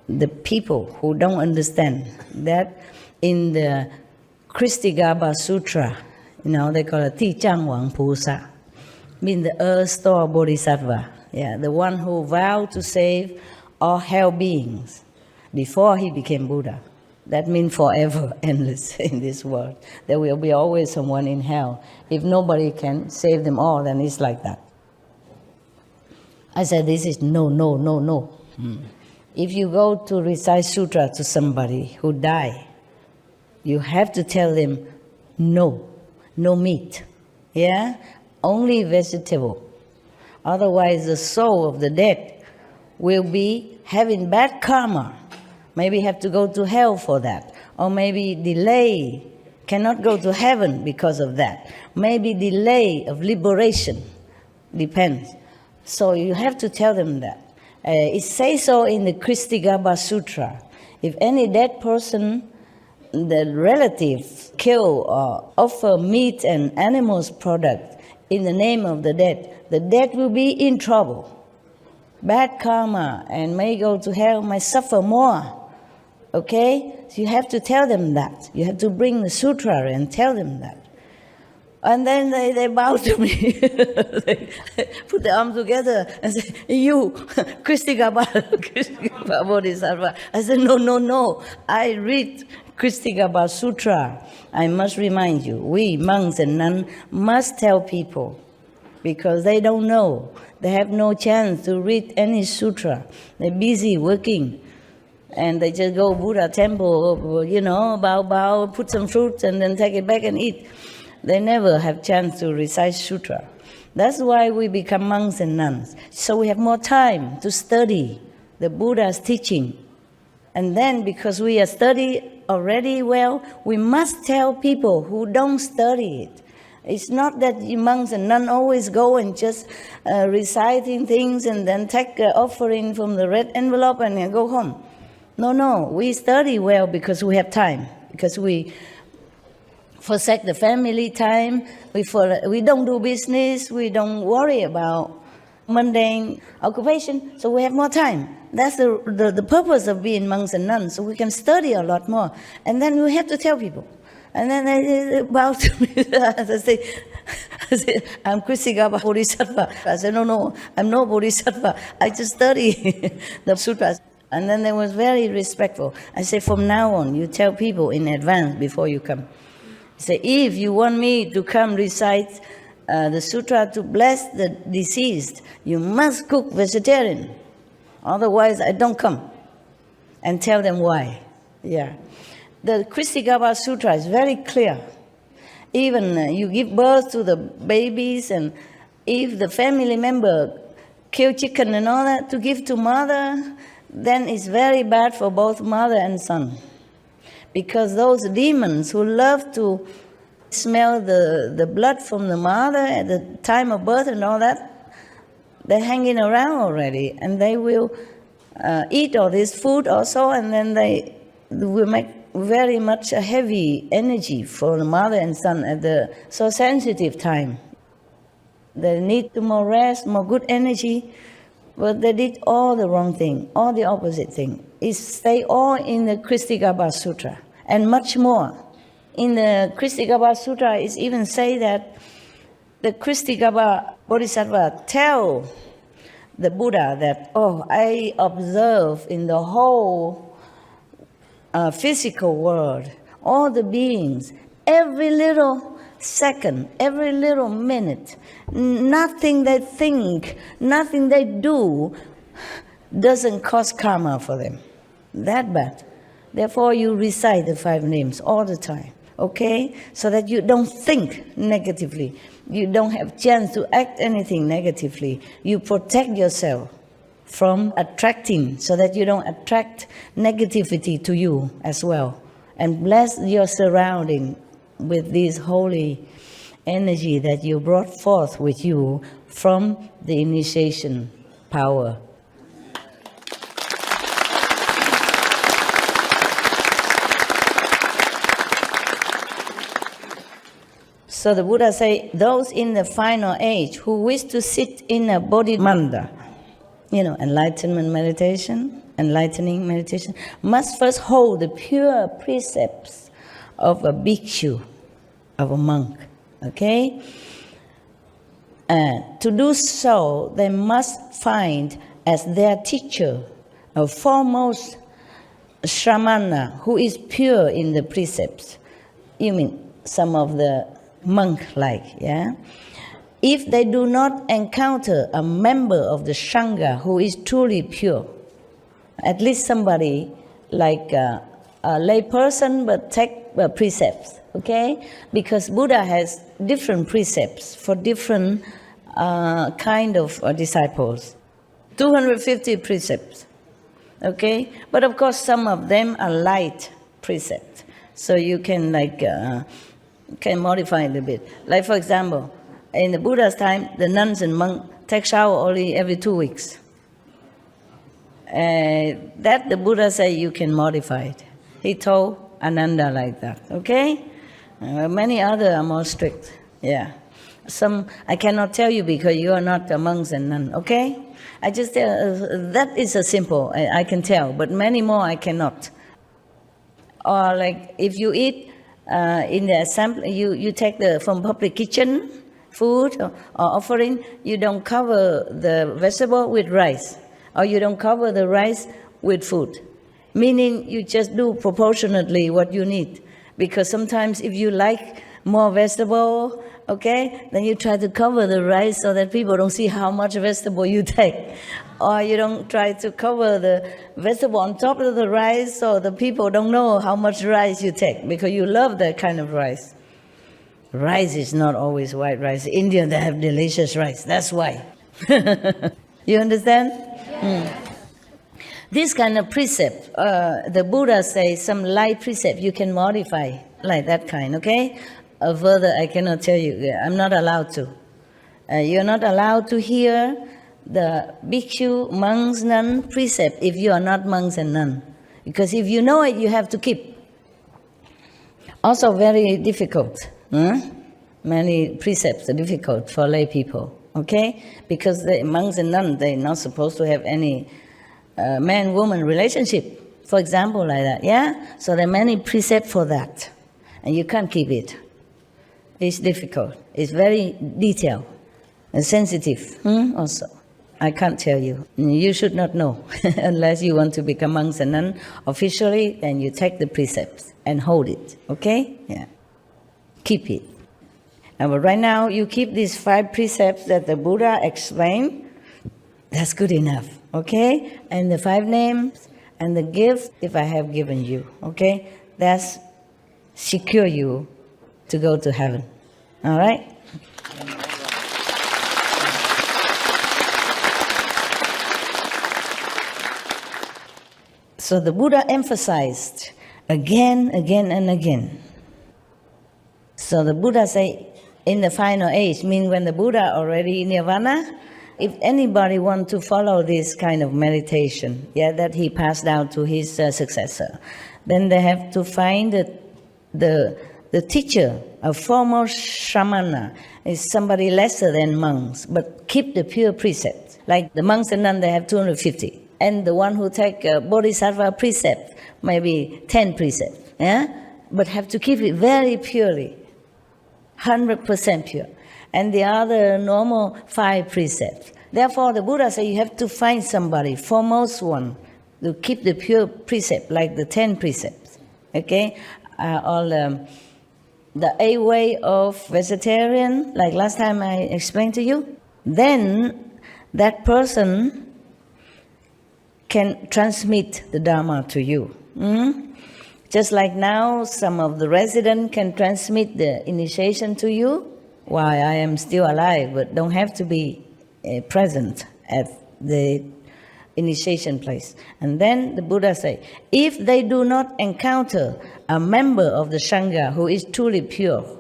the people who don't understand that in the Kristigaba Sutra, they call it Ti Chang Wang Pusa, means the earth store bodhisattva, the one who vowed to save all hell beings before he became Buddha. That means forever, endless in this world. There will be always someone in hell. If nobody can save them all, then it's like that. I said, this is no, no, no, no. If you go to recite sutra to somebody who died, you have to tell them, no meat, only vegetable. Otherwise, the soul of the dead will be having bad karma. Maybe have to go to hell for that. Or maybe delay, cannot go to heaven because of that. Maybe delay of liberation, depends. So you have to tell them that. It says so in the Kristigaba Sutra. If any dead person, the relative kill or offer meat and animals product in the name of the dead will be in trouble. Bad karma and may go to hell, may suffer more. Okay? So you have to tell them that. You have to bring the sutra and tell them that. And then they bow to me. They put their arms together and say, you, Kristigaba Bodhisattva. I said, no. I read Kristigaba Sutra. I must remind you, we monks and nuns must tell people because they don't know. They have no chance to read any sutra. They're busy working. And they just go Buddha temple, bow, put some fruits and then take it back and eat. They never have chance to recite sutra. That's why we become monks and nuns. So we have more time to study the Buddha's teaching. And then because we are study already well, we must tell people who don't study it. It's not that you monks and nuns always go and just reciting things and then take the offering from the red envelope and go home. No, we study well because we have time, because we forsake the family time, we don't do business, we don't worry about mundane occupation, so we have more time. That's the purpose of being monks and nuns, so we can study a lot more. And then we have to tell people. And then they bow to me. I say, I'm Kristigaba Bodhisattva. I said, no, I'm no Bodhisattva. I just study the sutras. And then they was very respectful. I said, from now on, you tell people in advance before you come. I say, if you want me to come recite the sutra to bless the deceased, you must cook vegetarian. Otherwise, I don't come. And tell them why. Yeah. The Kristigaba Sutra is very clear. Even you give birth to the babies, and if the family member kill chicken and all that to give to mother, then it's very bad for both mother and son. Because those demons who love to smell the blood from the mother at the time of birth and all that, they're hanging around already, and they will eat all this food also, and then they will make very much a heavy energy for the mother and son at the so sensitive time. They need more rest, more good energy, but they did all the wrong thing, all the opposite thing. It's they all in the Kristigabha Sutra, and much more. In the Kristigabha Sutra, it even say that the Kristigabha Bodhisattva tell the Buddha that, oh, I observe in the whole physical world, all the beings, every little second, every little minute, nothing they think, nothing they do doesn't cause karma for them. That bad. Therefore, you recite the 5 names all the time, okay? So that you don't think negatively. You don't have chance to act anything negatively. You protect yourself from attracting, so that you don't attract negativity to you as well. And bless your surrounding with this holy energy that you brought forth with you from the initiation power. So the Buddha say, those in the final age who wish to sit in a bodhimanda, enlightenment meditation, enlightening meditation, must first hold the pure precepts of a bhikshu, of a monk, okay? To do so, they must find as their teacher a foremost shramana who is pure in the precepts. You mean some of the monk-like, yeah? If they do not encounter a member of the Sangha who is truly pure, at least somebody like a lay person but take precepts, okay? Because Buddha has different precepts for different kind of disciples. 250 precepts, okay? But of course some of them are light precepts, so you can can modify a little bit. Like for example, in the Buddha's time, the nuns and monks take shower only every 2 weeks. That the Buddha say you can modify it. He told Ananda like that, okay? Many other are more strict, yeah. Some I cannot tell you because you are not a monks and nuns, okay? I just tell, that is a simple, I can tell, but many more I cannot. Or like if you eat in the assembly, you take from public kitchen food or offering, you don't cover the vegetable with rice, or you don't cover the rice with food. Meaning you just do proportionately what you need. Because sometimes if you like more vegetable, okay, then you try to cover the rice so that people don't see how much vegetable you take. Or you don't try to cover the vegetable on top of the rice so the people don't know how much rice you take, because you love that kind of rice. Rice is not always white rice. In India, they have delicious rice. That's why. You understand? Yeah. This kind of precept, the Buddha says some light precept you can modify, like that kind, okay? Further, I cannot tell you. I'm not allowed to. You're not allowed to hear the bhikshu, monks, nun precept if you are not monks and nun. Because if you know it, you have to keep. Also very difficult. Many precepts are difficult for lay people, okay? Because the monks and nuns, they're not supposed to have any man-woman relationship, for example, like that, yeah? So there are many precepts for that, and you can't keep it. It's difficult. It's very detailed and sensitive also. I can't tell you. You should not know unless you want to become monks and nuns officially, then you take the precepts and hold it, okay? Yeah. Keep it. But right now, you keep these 5 precepts that the Buddha explained. That's good enough, okay? And the 5 names and the gift, if I have given you, okay? That's secure you to go to heaven, all right? So the Buddha emphasized again, and again. So the Buddha say, in the final age, mean when the Buddha already in nirvana, if anybody wants to follow this kind of meditation, that he passed down to his successor, then they have to find the teacher, a foremost shramana, is somebody lesser than monks, but keep the pure precepts. Like the monks and nuns, they have 250. And the one who take bodhisattva precept, maybe 10 precepts, but have to keep it very purely, 100% pure. And the other normal 5 precepts. Therefore, the Buddha said you have to find somebody, foremost one, to keep the pure precept, like the 10 precepts. Okay? The 8 way of vegetarian, like last time I explained to you. Then that person can transmit the Dharma to you. Just like now, some of the residents can transmit the initiation to you. Why I am still alive, but don't have to be present at the initiation place. And then the Buddha say, if they do not encounter a member of the Sangha who is truly pure,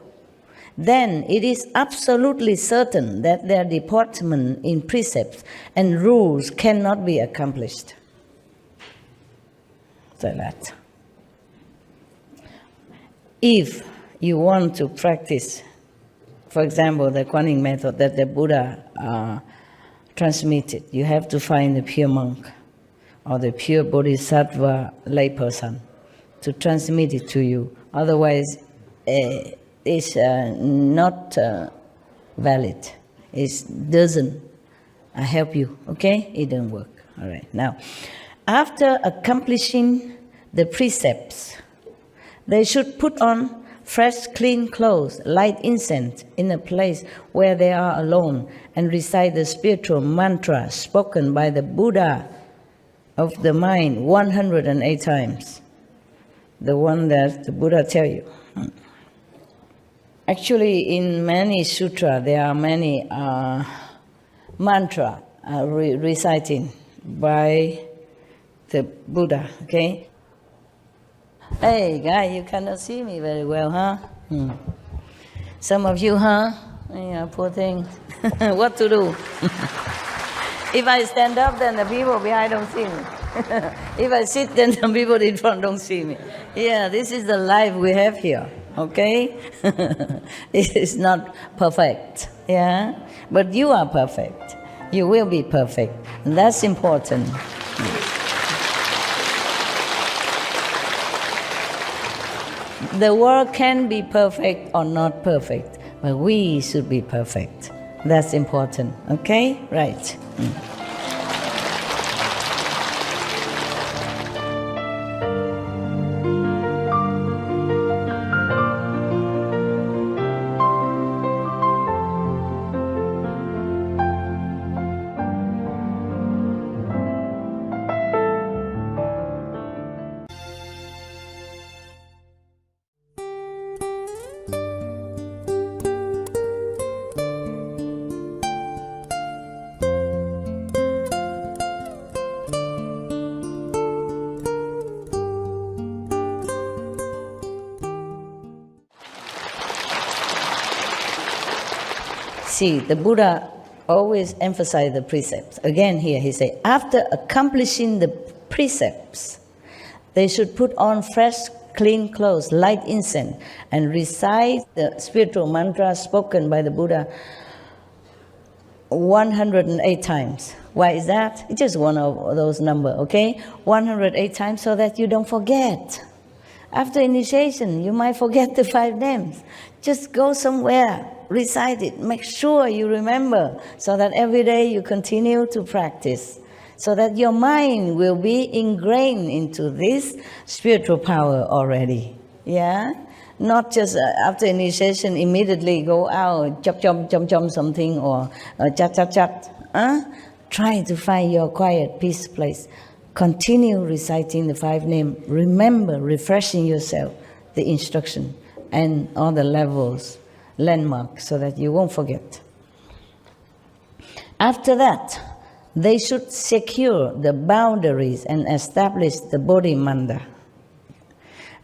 then it is absolutely certain that their deportment in precepts and rules cannot be accomplished. So that. If you want to practice, for example, the Kuan Yin method that the Buddha transmitted, you have to find a pure monk or the pure bodhisattva layperson to transmit it to you. Otherwise, it's not valid. It doesn't help you, okay? It doesn't work. All right. Now, after accomplishing the precepts, they should put on fresh, clean clothes, light incense in a place where they are alone, and recite the spiritual mantra spoken by the Buddha of the mind 108 times. The one that the Buddha tell you. Actually, in many sutras, there are many mantra reciting by the Buddha, okay? Hey, guy, you cannot see me very well, huh? Some of you, huh? Yeah, poor thing. What to do? If I stand up, then the people behind don't see me. If I sit, then the people in front don't see me. Yeah, this is the life we have here, okay? This is not perfect, yeah? But you are perfect. You will be perfect. And that's important. The world can be perfect or not perfect, but we should be perfect. That's important, okay? Right. See, the Buddha always emphasized the precepts. Again here he said, after accomplishing the precepts, they should put on fresh, clean clothes, light incense, and recite the spiritual mantra spoken by the Buddha 108 times. Why is that? It's just one of those numbers, okay? 108 times so that you don't forget. After initiation, you might forget the 5 names. Just go somewhere, recite it, make sure you remember, so that every day you continue to practice, so that your mind will be ingrained into this spiritual power already. Yeah? Not just after initiation, immediately go out, chop something, or chat. Try to find your quiet, peace place. Continue reciting the 5 names. Remember, refreshing yourself, the instruction, and all the levels, landmarks, so that you won't forget. After that, they should secure the boundaries and establish the Bodhi Manda.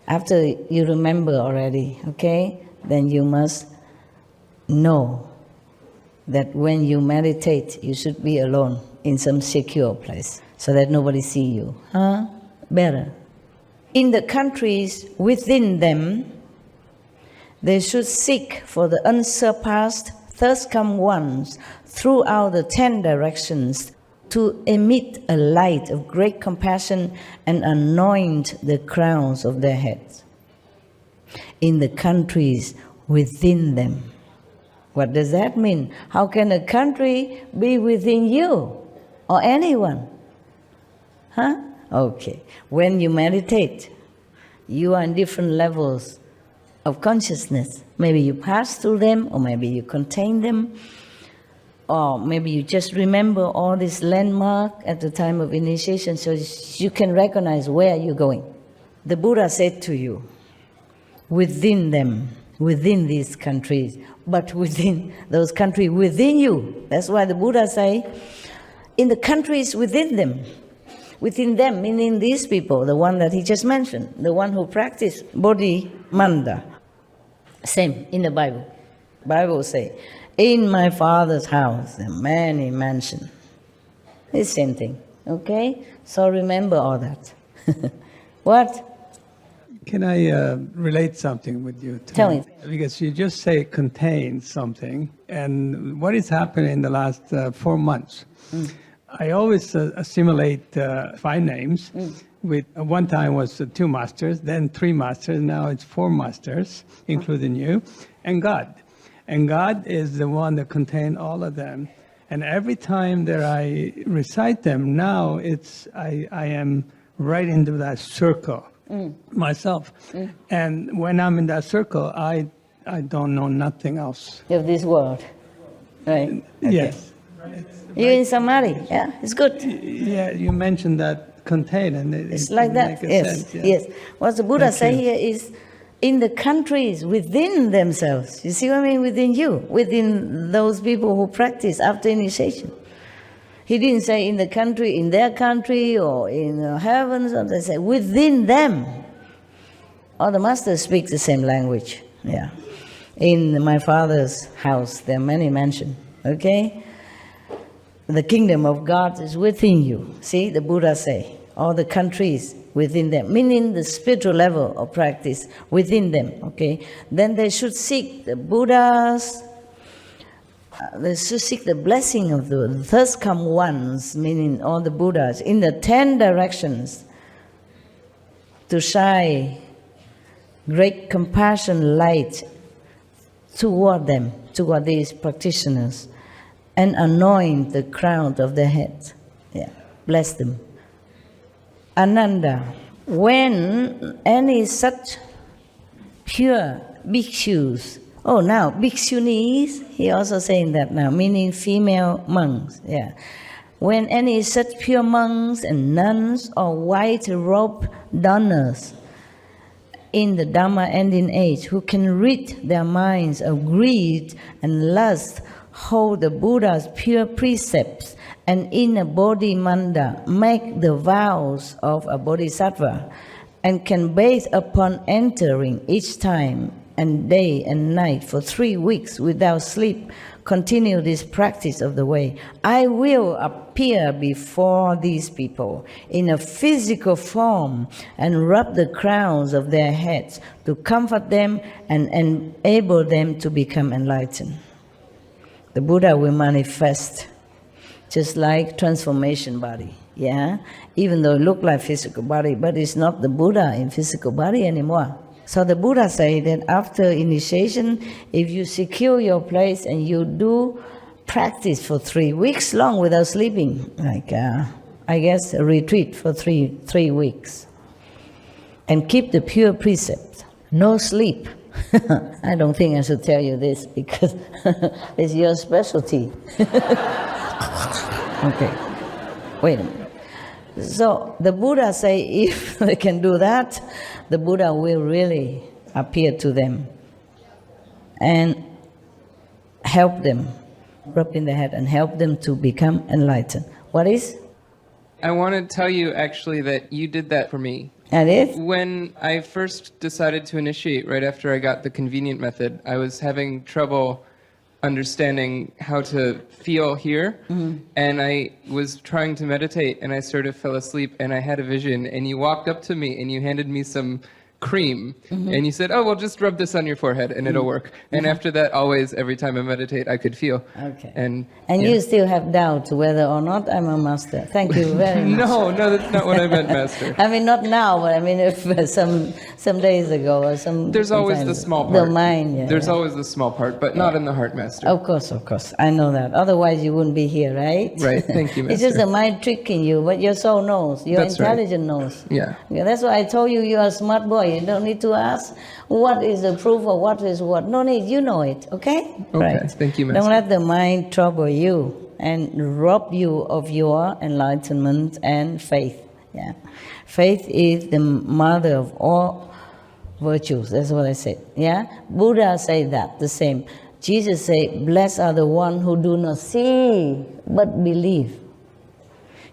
After you remember already, okay, then you must know that when you meditate, you should be alone in some secure place so that nobody see you. Huh? Better. In the countries within them, they should seek for the unsurpassed thirst come ones throughout the 10 directions to emit a light of great compassion and anoint the crowns of their heads. In the countries within them. What does that mean? How can a country be within you or anyone? Huh? Okay. When you meditate, you are in different levels of consciousness. Maybe you pass through them, or maybe you contain them, or maybe you just remember all this landmark at the time of initiation so you can recognize where you're going. The Buddha said to you, within them, within these countries, but within those countries within you. That's why the Buddha say, in the countries within them, meaning these people, the one that he just mentioned, the one who practice Bodhimanda. Same in the Bible. Bible say, in my Father's house there are many mansions. It's the same thing, okay? So remember all that. What? Can I relate something with you? Tell me. Because you just say contain something, and what has happened in the last 4 months? I always assimilate 5 names. With one time was 2 masters, then 3 masters, now it's 4 masters, including you, and God. And God is the one that contains all of them. And every time that I recite them, now I am right into that circle myself. And when I'm in that circle, I don't know nothing else. Of this world, right? Okay. Yes. You're in Samadhi, yeah, it's good. Yeah, you mentioned that contain, and It's like that, yes, sense, yes. What the Buddha Thank say you. here is, in the countries within themselves. You see what I mean? Within you, within those people who practice after initiation. He didn't say in the country, in their country, or in the heavens, or they say within them. All the masters speak the same language, yeah. In my Father's house, there are many mansions, okay? The kingdom of God is within you. See, the Buddha say, all the countries within them, meaning the spiritual level of practice within them, okay? Then they should seek the Buddhas, they should seek the blessing of the thirst come ones, meaning all the Buddhas, in the 10 directions to shine great compassion light toward them, toward these practitioners, and anoint the crown of their heads. Yeah, bless them. Ananda, when any such pure bhikshus, now bhikshunis, he also saying that now, meaning female monks, yeah. When any such pure monks and nuns or white-robed donors in the Dhamma ending age who can rid their minds of greed and lust, hold the Buddha's pure precepts, and in a Bodhimanda make the vows of a Bodhisattva, and can bathe upon entering each time and day and night for 3 weeks without sleep, continue this practice of the way, I will appear before these people in a physical form and rub the crowns of their heads to comfort them and enable them to become enlightened. The Buddha will manifest just like transformation body, yeah? Even though it look like physical body, but it's not the Buddha in physical body anymore. So the Buddha say that after initiation, if you secure your place and you do practice for 3 weeks long without sleeping, like I guess a retreat for three weeks, and keep the pure precept, no sleep. I don't think I should tell you this because it's your specialty. Okay, wait a minute. So the Buddha say if they can do that, the Buddha will really appear to them and help them, rub in the head and help them to become enlightened. What is? I want to tell you actually that you did that for me. And it? When I first decided to initiate, right after I got the convenient method, I was having trouble understanding how to feel here. And I was trying to meditate, and I sort of fell asleep, and I had a vision, and you walked up to me, and you handed me some cream, and you said, "Oh, well, just rub this on your forehead, and it'll work." And after that, always, every time I meditate, I could feel. Okay. And And yeah. you still have doubt whether or not I'm a master. Thank you very much. No, that's not what I meant, Master. I mean, not now, but I mean, if some days ago or some. There's always the sometimes- small part. The mind, yeah. There's yeah. always the small part, but not in the heart, Master. Of course, I know that. Otherwise, you wouldn't be here, right? Right, thank you, It's just Master. the mind tricking you, but your soul knows. Your That's right. intelligence knows. Yeah. That's why I told you you are a smart boy. You don't need to ask what is the proof or what is what. No need, you know it, okay? Okay, thank you, Don't Master. let the mind trouble you and rob you of your enlightenment and faith. Yeah. Faith is the mother of all virtues. That's what I said. Yeah? Buddha said that, the same. Jesus said, blessed are the one who do not see but believe.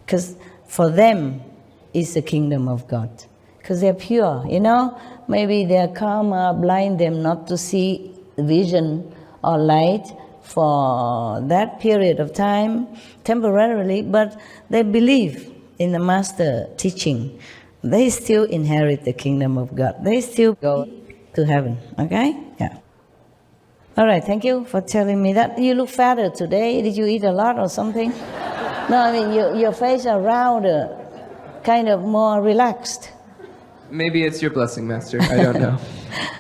Because for them is the kingdom of God. Because they're pure, you know? Maybe their karma blind them not to see vision or light for that period of time, temporarily, but they believe in the master teaching. They still inherit the kingdom of God. They still go to heaven, okay? Yeah. All right, thank you for telling me that. You look fatter today. Did you eat a lot or something? No, I mean, your face are rounder, kind of more relaxed. Maybe it's your blessing, Master. I don't know.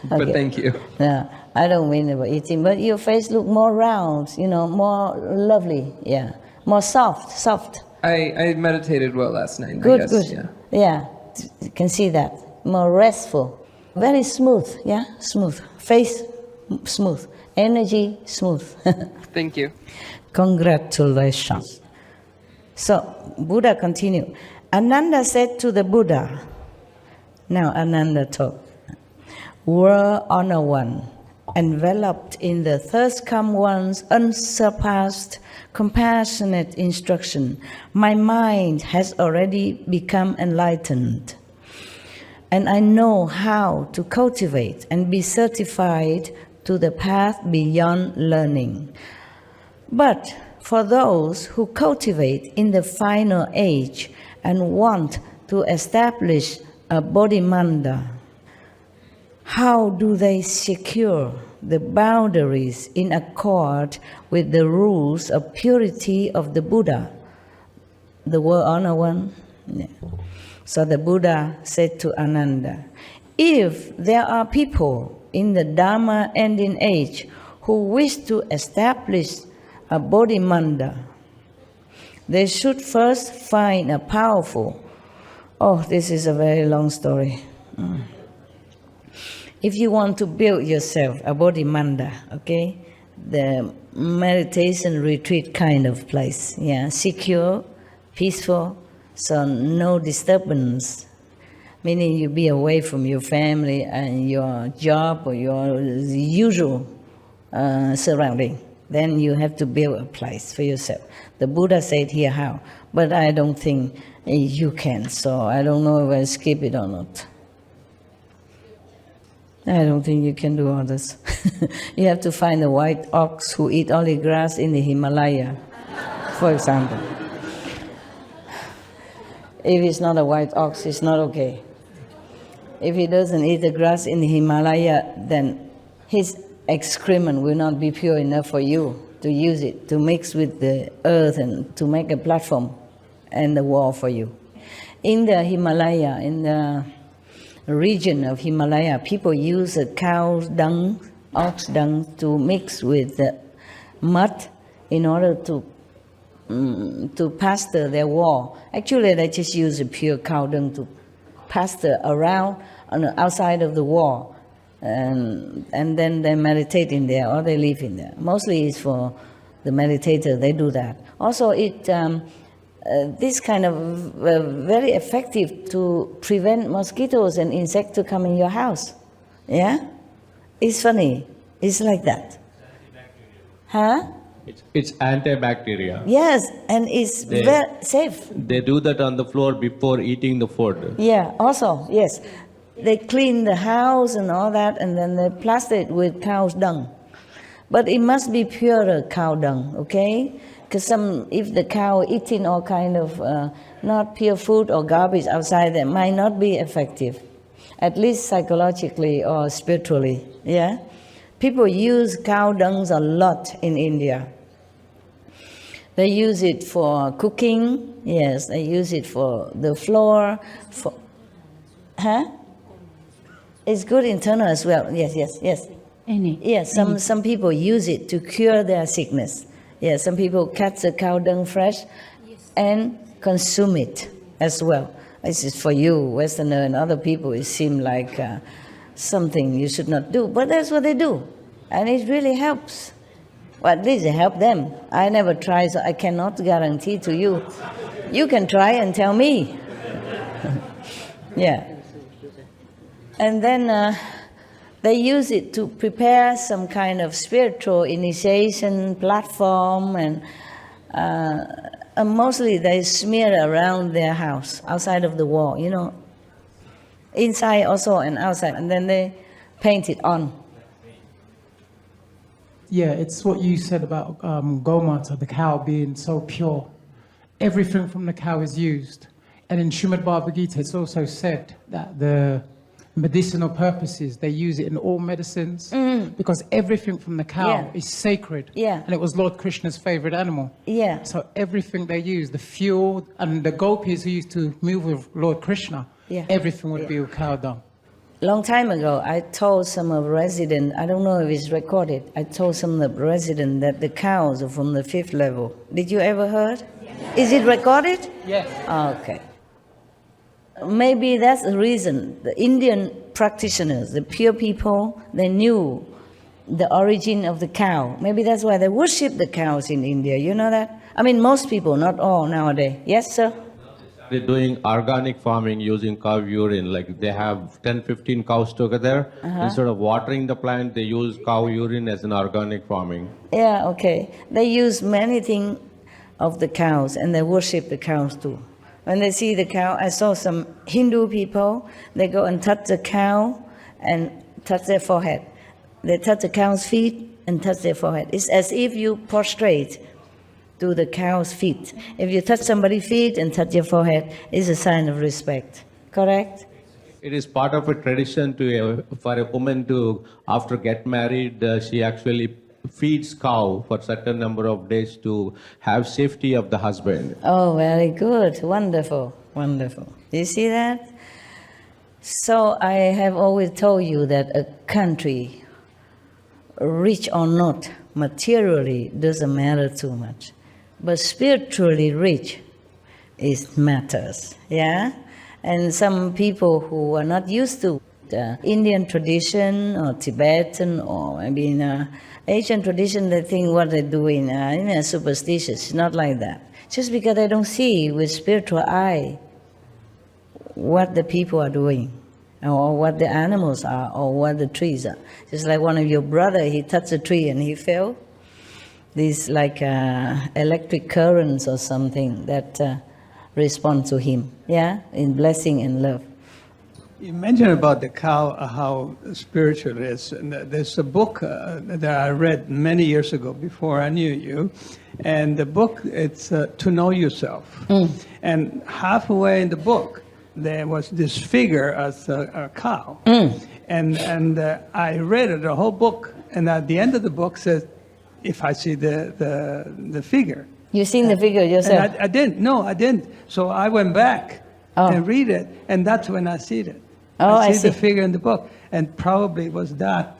But Okay. thank you. No, I don't mean about eating, but your face look more round, you know, more lovely, yeah. More soft. I meditated well last night, I Good, guess. good. Yeah. Yeah, you can see that. More restful. Very smooth, yeah, smooth. Face smooth. Energy smooth. Thank you. Congratulations. So, Buddha continued. Ananda said to the Buddha, now Ananda talk, were Honor One, enveloped in the thirst come one's unsurpassed, compassionate instruction, my mind has already become enlightened. And I know how to cultivate and be certified to the path beyond learning. But for those who cultivate in the final age and want to establish a bodhimanda, how do they secure the boundaries in accord with the rules of purity of the Buddha? The word Honor One? Yeah. So the Buddha said to Ananda, if there are people in the Dharma ending age who wish to establish a bodhimanda, they should first find a powerful. Oh, this is a very long story. If you want to build yourself a bodhimanda, okay, the meditation retreat kind of place, yeah, secure, peaceful, so no disturbance, meaning you be away from your family and your job or your usual surrounding. Then you have to build a place for yourself. The Buddha said here how, but I don't think you can, so I don't know if I skip it or not. I don't think you can do all this. You have to find a white ox who eat only grass in the Himalaya, for example. If it's not a white ox, it's not okay. If he doesn't eat the grass in the Himalaya, then his excrement will not be pure enough for you to use it, to mix with the earth and to make a platform and the wall for you. In the Himalaya, in the region of Himalaya, people use a cow's dung, ox dung, to mix with the mud in order to pasture their wall. Actually, they just use a pure cow dung to pasture around on the outside of the wall. And then they meditate in there or they live in there. Mostly it's for the meditator, they do that. Also, this kind of very effective to prevent mosquitoes and insects to come in your house. Yeah? It's funny. It's like that. Huh? It's antibacterial. Yes, and it's very safe. They do that on the floor before eating the food. Yeah, also, yes. They clean the house and all that, and then they plaster it with cow's dung. But it must be purer cow dung, okay? Because if the cow eating all kind of not pure food or garbage outside, that might not be effective, at least psychologically or spiritually, yeah? People use cow dung a lot in India. They use it for cooking, yes, they use it for the floor, for, huh? It's good internal as well, yes. Yes, some people use it to cure their sickness. Yes, some people cut the cow dung fresh and consume it as well. This is for you, Westerner, and other people, it seems like something you should not do, but that's what they do, and it really helps. Well, at least it helps them. I never tried, so I cannot guarantee to you. You can try and tell me. Yeah. And then they use it to prepare some kind of spiritual initiation platform, and mostly they smear around their house, outside of the wall, you know, inside also and outside, and then they paint it on. Yeah, it's what you said about Gomata, the cow being so pure. Everything from the cow is used. And in Srimad Bhagavad Gita, it's also said that the medicinal purposes, they use it in all medicines because everything from the cow is sacred. Yeah. And it was Lord Krishna's favorite animal. Yeah. So everything they use, the fuel, and the gopis who used to move with Lord Krishna, everything would be with cow dung. Long time ago, I told some of residents, I don't know if it's recorded, I told some of the residents that the cows are from the 5th level. Did you ever heard? Yes. Is it recorded? Yes. Okay. Maybe that's the reason. The Indian practitioners, the pure people, they knew the origin of the cow. Maybe that's why they worship the cows in India. You know that? I mean, most people, not all nowadays. Yes, sir? They're doing organic farming using cow urine. Like they have 10, 15 cows together. Instead of watering the plant, they use cow urine as an organic farming. Yeah, okay. They use many things of the cows, and they worship the cows too. When they see the cow, I saw some Hindu people, they go and touch the cow and touch their forehead. They touch the cow's feet and touch their forehead. It's as if you prostrate to the cow's feet. If you touch somebody's feet and touch your forehead, it's a sign of respect. Correct? It is part of a tradition for a woman to, after get married, she actually feeds cow for certain number of days to have safety of the husband. Oh, very good. Wonderful. Wonderful. You see that? So I have always told you that a country, rich or not, materially doesn't matter too much. But spiritually rich, it matters. Yeah? And some people who are not used to the Indian tradition or Tibetan or maybe in Asian tradition, they think what they're doing superstitious. It's not like that. Just because they don't see with spiritual eye what the people are doing, or what the animals are, or what the trees are. Just like one of your brother, he touched a tree and he fell. These like electric currents or something that respond to him, yeah, in blessing and love. You mentioned about the cow, how spiritual it is. And there's a book that I read many years ago before I knew you. And the book, it's To Know Yourself. And halfway in the book, there was this figure as a cow. And I read the whole book. And at the end of the book says, if I see the figure. You seen the figure yourself? And I didn't. No, I didn't. So I went back and read it. And that's when I see it. Oh, I see the figure in the book, and probably it was that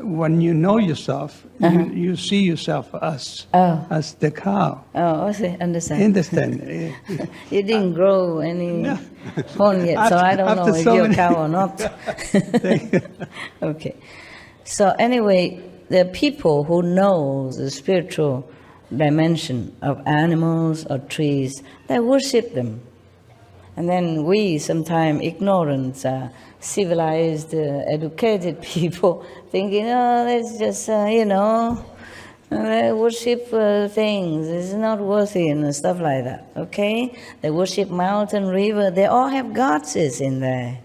when you know yourself, you see yourself as the cow. Oh, I understand. Understand? You didn't grow any horn yet, so I don't know if you're a cow or not. Okay. So anyway, the people who know the spiritual dimension of animals or trees, they worship them. And then we, sometimes ignorant, civilized, educated people, thinking, oh, that's just, they worship things, it's not worthy and stuff like that, okay? They worship mountain, river, they all have goddesses in there.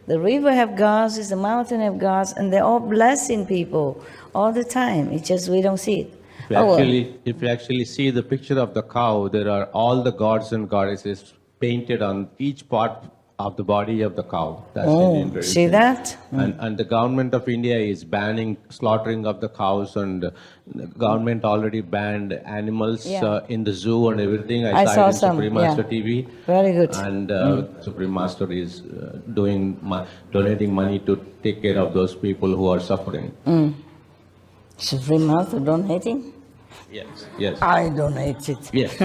The river have gods, the mountain have gods, and they're all blessing people all the time. It's just we don't see it. If you actually see the picture of the cow, there are all the gods and goddesses painted on each part of the body of the cow. That's Indian tradition. See that? And the government of India is banning slaughtering of the cows, and the government already banned animals Yeah. in the zoo and everything. I saw saw it in some, Supreme Master yeah. TV. Very good. And Supreme Master is donating money to take care of those people who are suffering. Supreme Master donating? Yes, yes. I donate it. Yes.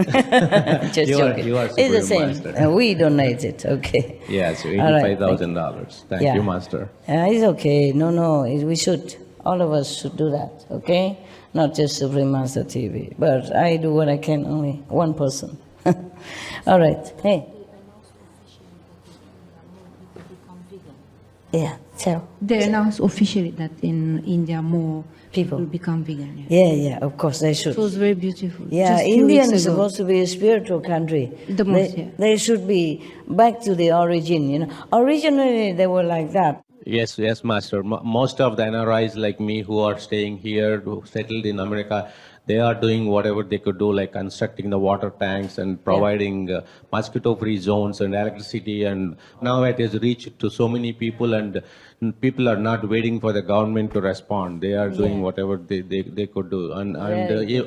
Just You are- joking. you are It's the Supreme same. Master. We donate it. Okay. Yes, All right, $85,000. Thank Yeah. you, Master. It's okay. No, we should. All of us should do that, okay? Not just Supreme Master TV. But I do what I can, only one person. All right. Hey. Yeah, tell. They announced officially that in India more People. will become vegan. Yeah. Yeah, of course they should. It was very beautiful. Yeah, Just few India weeks is ago. supposed to be a spiritual country. The most, yeah. They should be back to the origin, Originally, they were like that. Yes, Master. Most of the NRIs like me who are staying here, who settled in America, they are doing whatever they could do, like constructing the water tanks and providing mosquito-free zones and electricity. And now it has reached to so many people, and people are not waiting for the government to respond. They are doing whatever they could do. And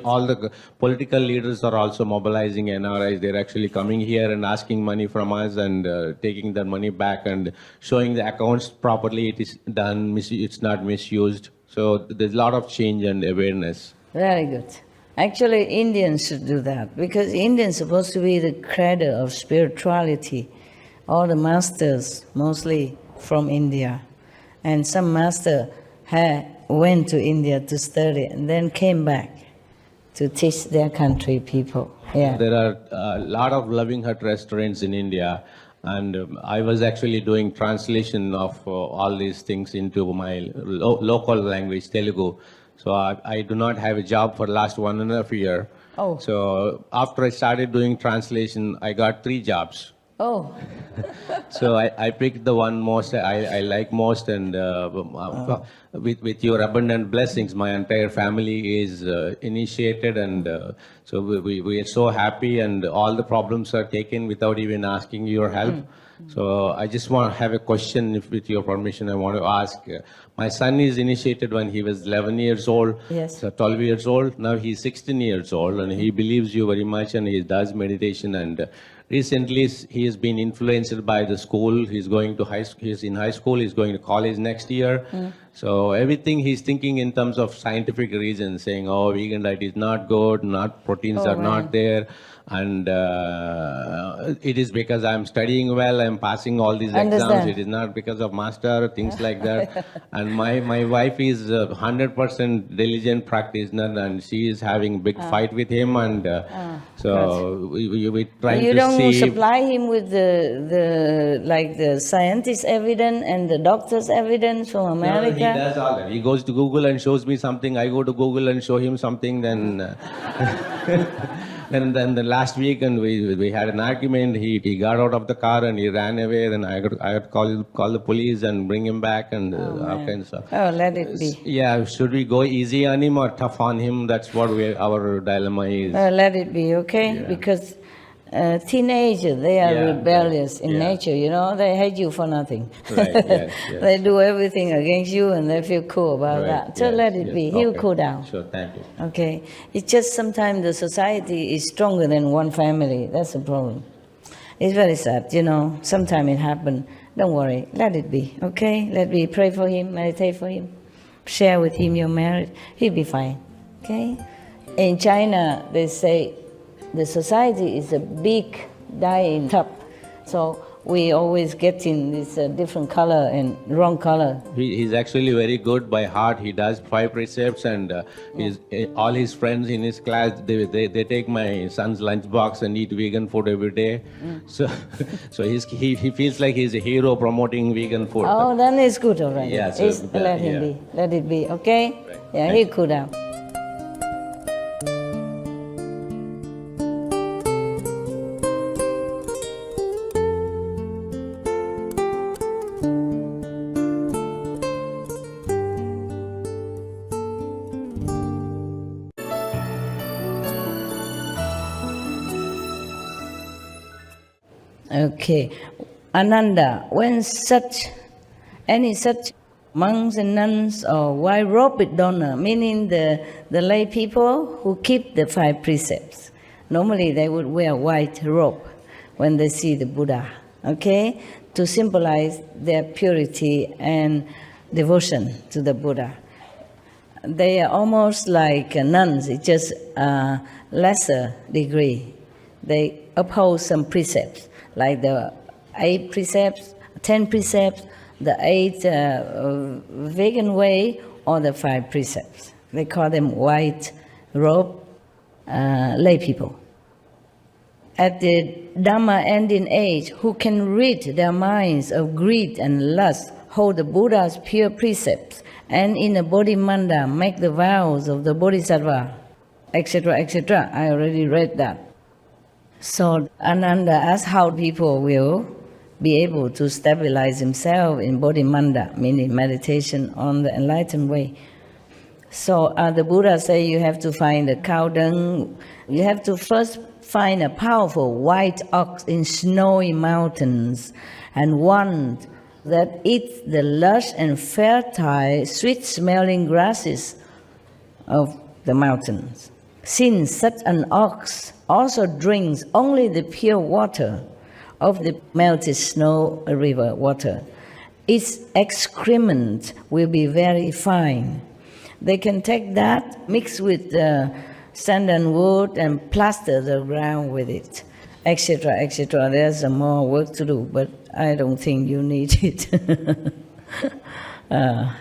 all the political leaders are also mobilizing NRIs. They're actually coming here and asking money from us and taking their money back and showing the accounts properly. It is done. It's not misused. So there's a lot of change and awareness. Very good. Actually, Indians should do that because Indians supposed to be the cradle of spirituality. All the masters, mostly from India. And some master went to India to study and then came back to teach their country people. Yeah. There are a lot of Loving Hut restaurants in India, and I was actually doing translation of all these things into my local language, Telugu. So I do not have a job for the last 1.5 years. Oh. So after I started doing translation, I got 3 jobs. Oh, So I picked the one most I like most, and with your abundant blessings, my entire family is initiated, and so we are so happy, and all the problems are taken without even asking your help. So I just want to have a question, if with your permission, I want to ask. My son is initiated when he was 11 years old, Yes. so 12 years old. Now he's 16 years old, and he believes you very much, and he does meditation. And recently he has been influenced by the school. He's going to he's in high school. He's going to college next year. So everything he's thinking in terms of scientific reasons, saying, "Oh, vegan diet is not good. Proteins are not there." And it is because I'm studying well, I'm passing all these exams. Understand. It is not because of master, things like that. And my wife is 100% diligent practitioner, and she is having big fight with him. And so we trying you to don't see. supply him with the scientist evidence and the doctor's evidence from No, America? he does all that. He goes to Google and shows me something. I go to Google and show him something. Then, then the last week, and we had an argument. He got out of the car and he ran away. Then I got to call the police and bring him back and all kinds of stuff. Oh, let it be. Yeah, should we go easy on him or tough on him? That's what our dilemma is. Let it be, okay? Because teenagers, they are Yeah, rebellious in yeah. nature, they hate you for nothing. Right, yes, yes. They do everything against you and they feel cool about Right, that. So yes, let it yes. be. He'll Okay. cool down. Sure, thank you. Okay? It's just sometimes the society is stronger than one family. That's the problem. It's very sad, Sometimes it happens. Don't worry. Let it be, okay? Let me pray for him, meditate for him, share with him your marriage. He'll be fine, okay? In China, they say the society is a big dyeing tub. So we always get in this different color and wrong color. He's actually very good by heart. He does 5 precepts, and all his friends in his class, they take my son's lunchbox and eat vegan food every day. So he feels like he's a hero promoting vegan food. Oh, then it's good already. Yeah, so Let him yeah. be. Let it be, okay? Yeah, he'll cool down. Okay. Ananda, when any such monks and nuns or white-robed donor, meaning the lay people who keep the 5 precepts, normally they would wear white robe when they see the Buddha, okay, to symbolize their purity and devotion to the Buddha. They are almost like nuns, it's just a lesser degree. They uphold some precepts, like the 8 precepts, 10 precepts, the 8 vegan way, or the 5 precepts. They call them white robe lay people. At the Dhamma ending age, who can rid their minds of greed and lust, hold the Buddha's pure precepts, and in a Bodhimanda make the vows of the Bodhisattva, etc., etc. I already read that. So Ananda asked how people will be able to stabilize himself in Bodhimanda, meaning meditation on the enlightened way. So the Buddha say you have to find the cow dung. You have to first find a powerful white ox in snowy mountains, and one that eats the lush and fertile, sweet-smelling grasses of the mountains. Since such an ox also drinks only the pure water of the melted snow river water, its excrement will be very fine. They can take that, mix with sandalwood and plaster the ground with it, etc., etc. There's some more work to do, but I don't think you need it. I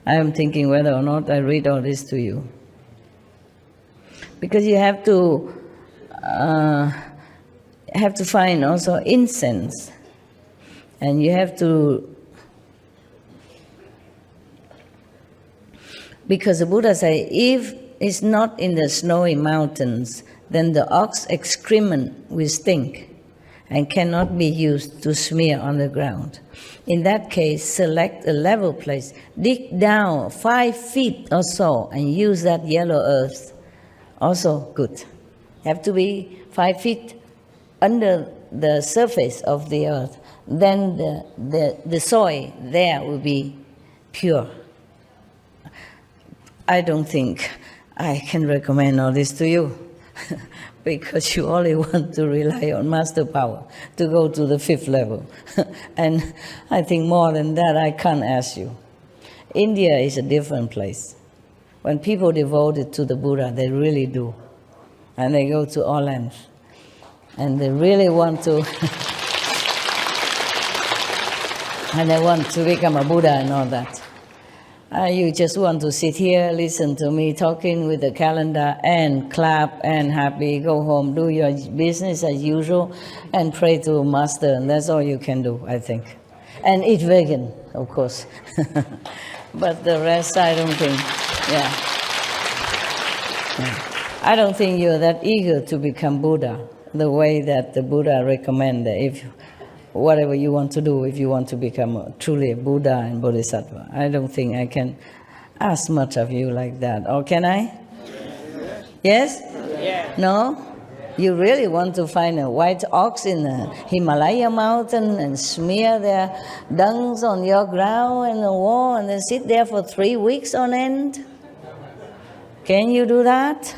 am thinking whether or not I read all this to you. Because you have to find also incense, and you have to, because the Buddha say, if it's not in the snowy mountains, then the ox excrement will stink and cannot be used to smear on the ground. In that case, select a level place, dig down 5 feet or so, and use that yellow earth. Also good. Have to be 5 feet under the surface of the earth. Then the soil there will be pure. I don't think I can recommend all this to you because you only want to rely on master power to go to the 5th level. And I think more than that I can't ask you. India is a different place. When people devoted to the Buddha, they really do. And they go to all lengths. And they really want to and they want to become a Buddha and all that. You just want to sit here, listen to me talking with the calendar, and clap and happy, go home, do your business as usual, and pray to Master, and that's all you can do, I think. And eat vegan, of course. But the rest, I don't think, yeah. I don't think you're that eager to become Buddha, the way that the Buddha recommended. If whatever you want to do, if you want to become truly a Buddha and Bodhisattva. I don't think I can ask much of you like that. Or can I? Yes? Yeah. No? You really want to find a white ox in the Himalaya mountain and smear their dungs on your ground and the wall and then sit there for 3 weeks on end? Can you do that?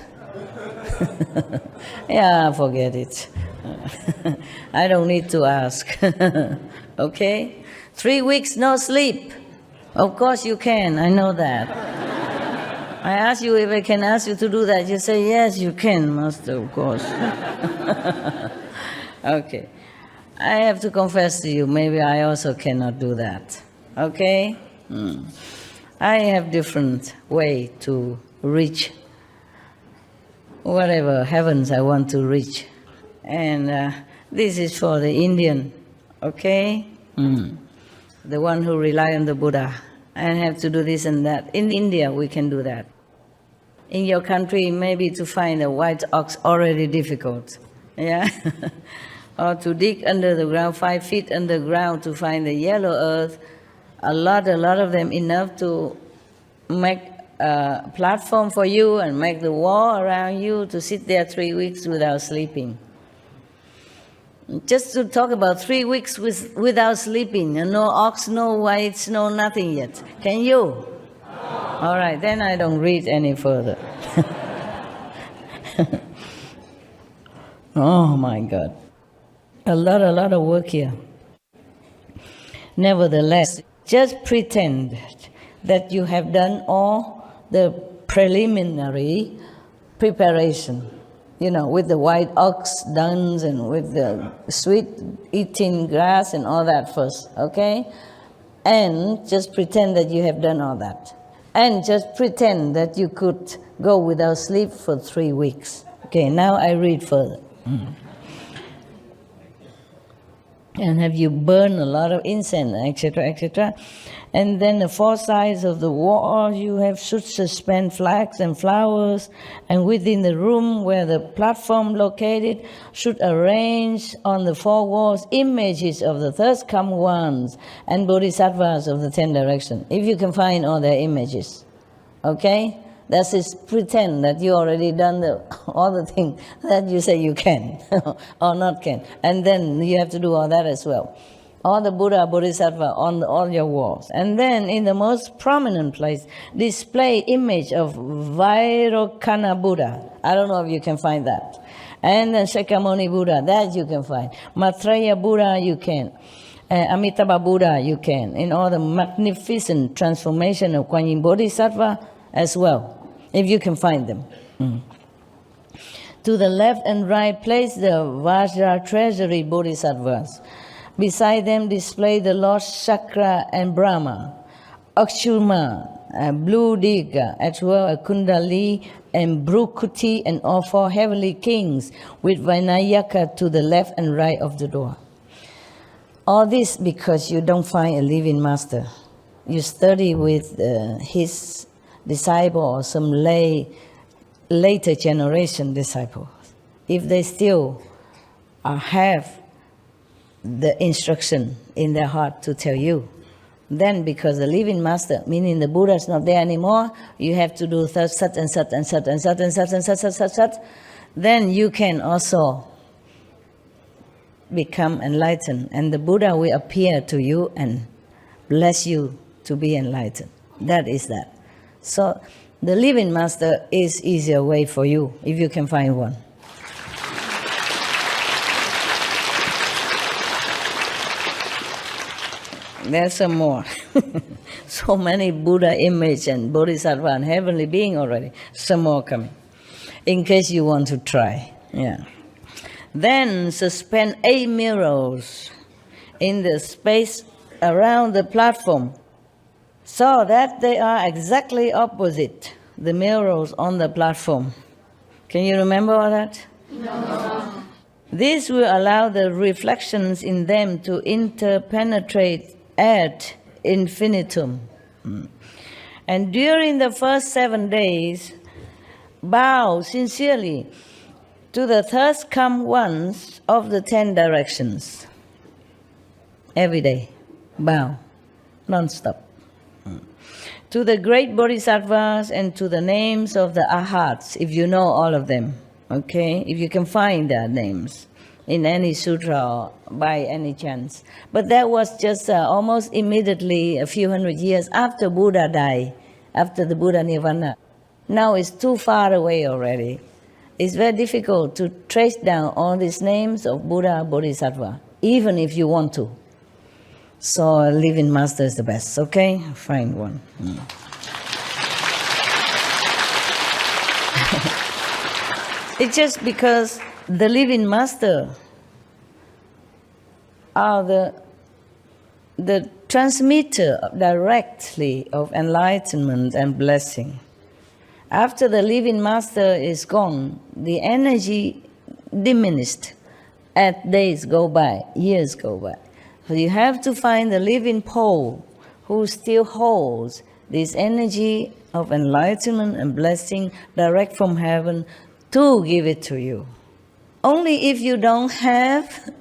Yeah, forget it. I don't need to ask. Okay? 3 weeks no sleep. Of course you can, I know that. I asked you if I can ask you to do that. You say, yes, you can, Master, of course. Okay. I have to confess to you, maybe I also cannot do that. Okay? I have different way to reach whatever heavens I want to reach. And this is for the Indian, okay? The one who rely on the Buddha and have to do this and that. In India, we can do that. In your country, maybe to find a white ox already difficult, yeah? Or to dig under the ground, 5 feet underground to find the yellow earth, a lot of them, enough to make a platform for you and make the wall around you to sit there 3 weeks without sleeping. Just to talk about 3 weeks without sleeping, and no ox, no whites, no nothing yet. Can you? All right, then I don't read any further. Oh my God. A lot of work here. Nevertheless, just pretend that you have done all the preliminary preparation, with the white ox dung and with the sweet eating grass and all that first, okay? And just pretend that you have done all that. And just pretend that you could go without sleep for 3 weeks. Okay, now I read further. And have you burned a lot of incense, etc., etc. And then the 4 sides of the wall you should suspend flags and flowers, and within the room where the platform located should arrange on the 4 walls images of the third come ones and bodhisattvas of the 10 directions, if you can find all their images. Okay? That is pretend that you already done all the things that you say you can or not can. And then you have to do all that as well. All the Buddha, Bodhisattva on all your walls. And then in the most prominent place, display image of Vairocana Buddha. I don't know if you can find that. And then Shakyamuni Buddha, that you can find. Maitreya Buddha, you can. Amitabha Buddha, you can. In all the magnificent transformation of Kuan Yin Bodhisattva as well, if you can find them. To the left and right, place the Vajra treasury Bodhisattvas. Beside them display the Lord Chakra and Brahma, Akshurma, Blue Diga, as well as Kundali and Bhrukuti and all 4 heavenly kings with Vinayaka to the left and right of the door. All this because you don't find a living master. You study with his disciple or some later generation disciples. If they still have the instruction in their heart to tell you, then because the living master, meaning the Buddha is not there anymore, you have to do such and such and such and such and such and such and such, then you can also become enlightened, and the Buddha will appear to you and bless you to be enlightened. That is that. So the living master is easier way for you if you can find one. There's some more. So many Buddha image and Bodhisattva and heavenly being already. Some more coming. In case you want to try. Yeah. Then suspend 8 mirrors in the space around the platform, so that they are exactly opposite the mirrors on the platform. Can you remember all that? No. This will allow the reflections in them to interpenetrate ad infinitum. And during the first 7 days, bow sincerely to the thirst come ones of the 10 directions. Every day, bow, non-stop. To the great bodhisattvas and to the names of the arhats, if you know all of them, okay? If you can find their names in any sutra or by any chance. But that was just almost immediately a few hundred years after Buddha died, after the Buddha Nirvana. Now it's too far away already. It's very difficult to trace down all these names of Buddha, Bodhisattva, even if you want to. So a living master is the best, okay? Find one. It's just because the living master are the transmitter directly of enlightenment and blessing. After the living master is gone, the energy diminished as days go by, years go by. So you have to find the living pole who still holds this energy of enlightenment and blessing direct from heaven to give it to you. Only if you don't have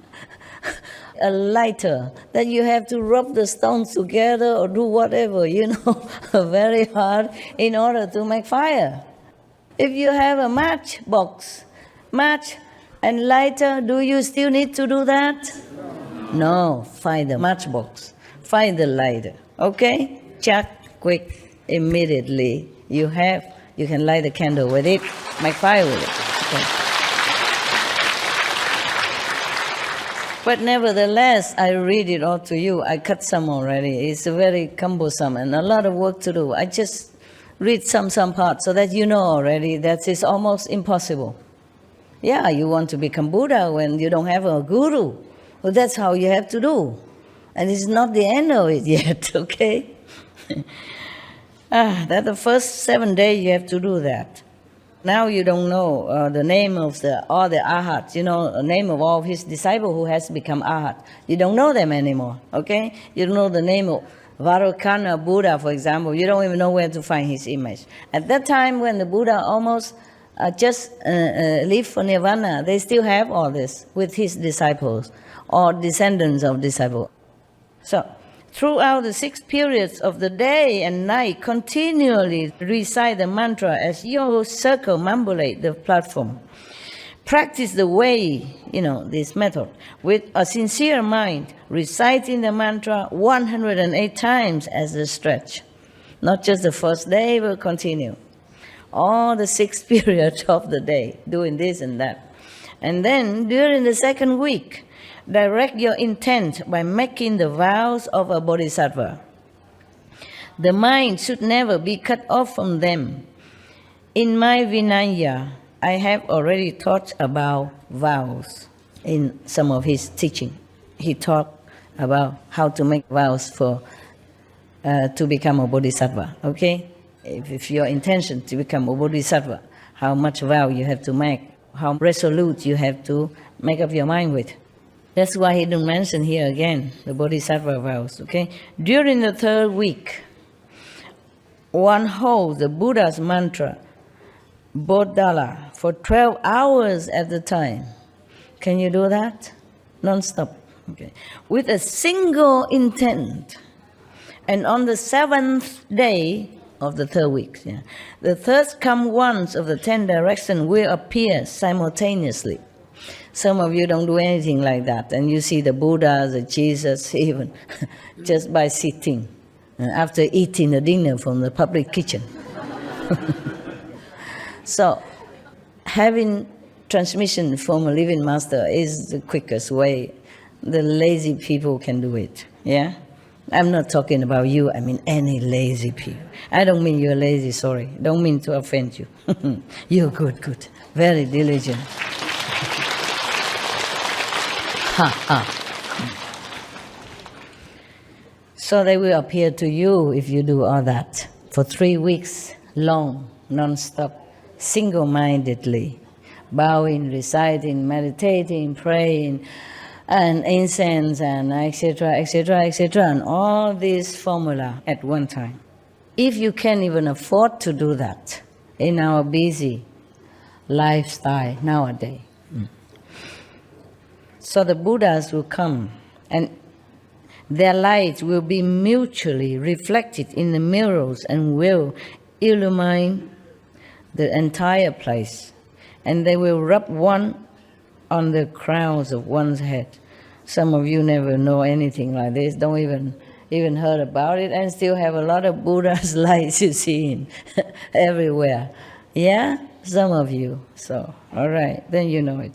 a lighter that you have to rub the stones together or do whatever, very hard in order to make fire. If you have a match And lighter, do you still need to do that? No, find the matchbox, find the lighter, okay? Check, quick, immediately. You can light the candle with it, make fire with it. Okay. But nevertheless, I read it all to you. I cut some already. It's very cumbersome and a lot of work to do. I just read some parts so that you know already that it's almost impossible. Yeah, you want to become Buddha when you don't have a guru. Well, that's how you have to do. And it's not the end of it yet, okay? That the first 7 days you have to do that. Now you don't know the name of all the arhats, you know, the name of all of his disciples who has become arhat. You don't know them anymore, okay? You don't know the name of Vairocana Buddha, for example. You don't even know where to find his image. At that time when the Buddha almost just leave for Nirvana, they still have all this with his disciples or descendants of disciples. So, throughout the 6 periods of the day and night, continually recite the mantra as you circle, mambulate the platform. Practice the way, this method, with a sincere mind, reciting the mantra 108 times as a stretch. Not just the first day, but continue. All the 6 periods of the day, doing this and that. And then, during the second week, direct your intent by making the vows of a bodhisattva. The mind should never be cut off from them. In my Vinaya, I have already taught about vows in some of his teaching. He taught about how to make vows to become a bodhisattva, okay? If your intention to become a bodhisattva, how much vow you have to make, how resolute you have to make up your mind with. That's why he didn't mention here again, the bodhisattva vows, okay? During the 3rd week, one holds the Buddha's mantra, Bodhala, for 12 hours at a time. Can you do that? Non-stop, okay? With a single intent. And on the 7th day of the 3rd week, the third come ones of the 10 directions will appear simultaneously. Some of you don't do anything like that, and you see the Buddha, the Jesus, even just by sitting after eating the dinner from the public kitchen. So, having transmission from a living master is the quickest way. The lazy people can do it, yeah? I'm not talking about you, I mean any lazy people. I don't mean you're lazy, sorry. Don't mean to offend you. You're good, very diligent. So they will appear to you if you do all that for 3 weeks long, non-stop, single-mindedly, bowing, reciting, meditating, praying, and incense, and etc., and all these formula at one time. If you can't even afford to do that in our busy lifestyle nowadays, so the Buddhas will come and their light will be mutually reflected in the mirrors and will illumine the entire place. And they will rub one on the crowns of one's head. Some of you never know anything like this, don't even heard about it, and still have a lot of Buddha's lights you see in everywhere. Yeah? Some of you. So, all right, then you know it.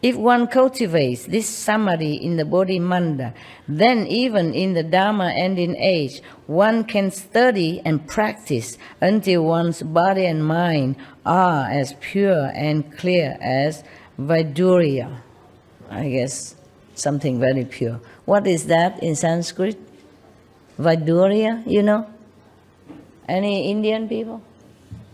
If one cultivates this samadhi in the Bodhimanda, then even in the Dharma ending age, one can study and practice until one's body and mind are as pure and clear as Vaidurya. I guess something very pure. What is that in Sanskrit? Vaidurya, you know? Any Indian people?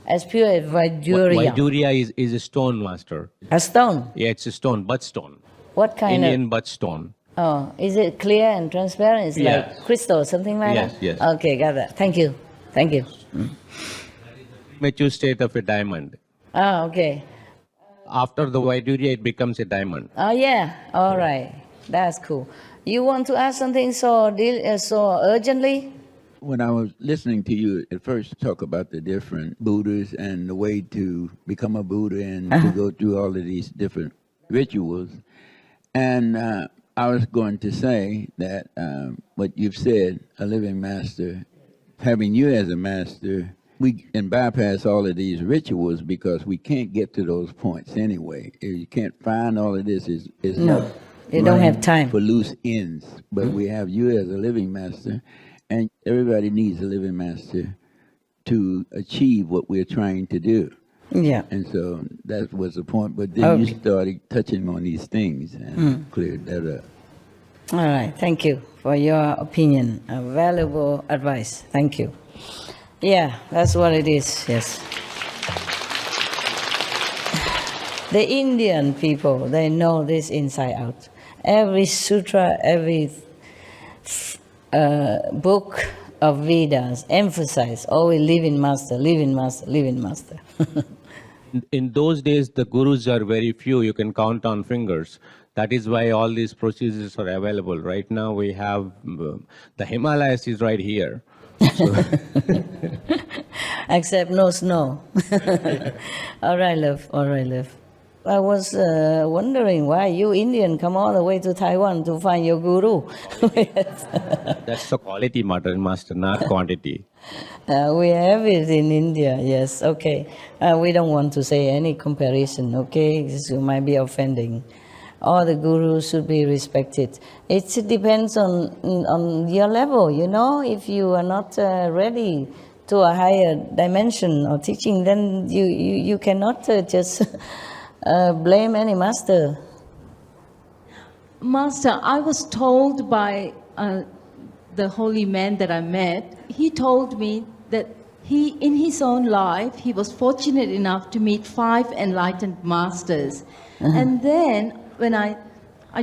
As pure as Vaidurya. Vaidurya is a stone, Master. A stone? Yeah, it's a stone, butt stone. What kind Indian butt stone. Oh, is it clear and transparent? It's Yes. like crystal, something like Yes, that? yes. Okay, got that. Thank you. Mature state of a diamond. Ah, okay. After the Vaidurya, it becomes a diamond. Oh, yeah. All right. That's cool. You want to ask something so urgently? When I was listening to you at first talk about the different Buddhas and the way to become a Buddha and to go through all of these different rituals. And I was going to say that what you've said, a living master, having you as a master, we can bypass all of these rituals because we can't get to those points anyway. You can't find all of this. Is No, you don't have time. for loose ends. But we have you as a living master, and everybody needs a living master to achieve what we're trying to do. Yeah. And so that was the point. But then you started touching on these things and cleared that up. All right. Thank you for your opinion. A valuable advice. Thank you. Yeah, that's what it is. Yes. The Indian people, they know this inside out. Every sutra, every book of Vedas emphasize always living master, living master, living master. In those days, the gurus are very few. You can count on fingers. That is why all these procedures are available. Right now, we have the Himalayas is right here. So Except no snow. All right, love. All right, love. I was wondering why you Indian come all the way to Taiwan to find your guru. that's the quality matter, master, not quantity. We have it in India, yes, okay. We don't want to say any comparison, okay? You might be offending. All the gurus should be respected. It depends on your level, you know? If you are not ready to a higher dimension or teaching, then you cannot just blame any master. Master, I was told by the holy man that I met, he told me that in his own life, he was fortunate enough to meet 5 enlightened masters. And then when I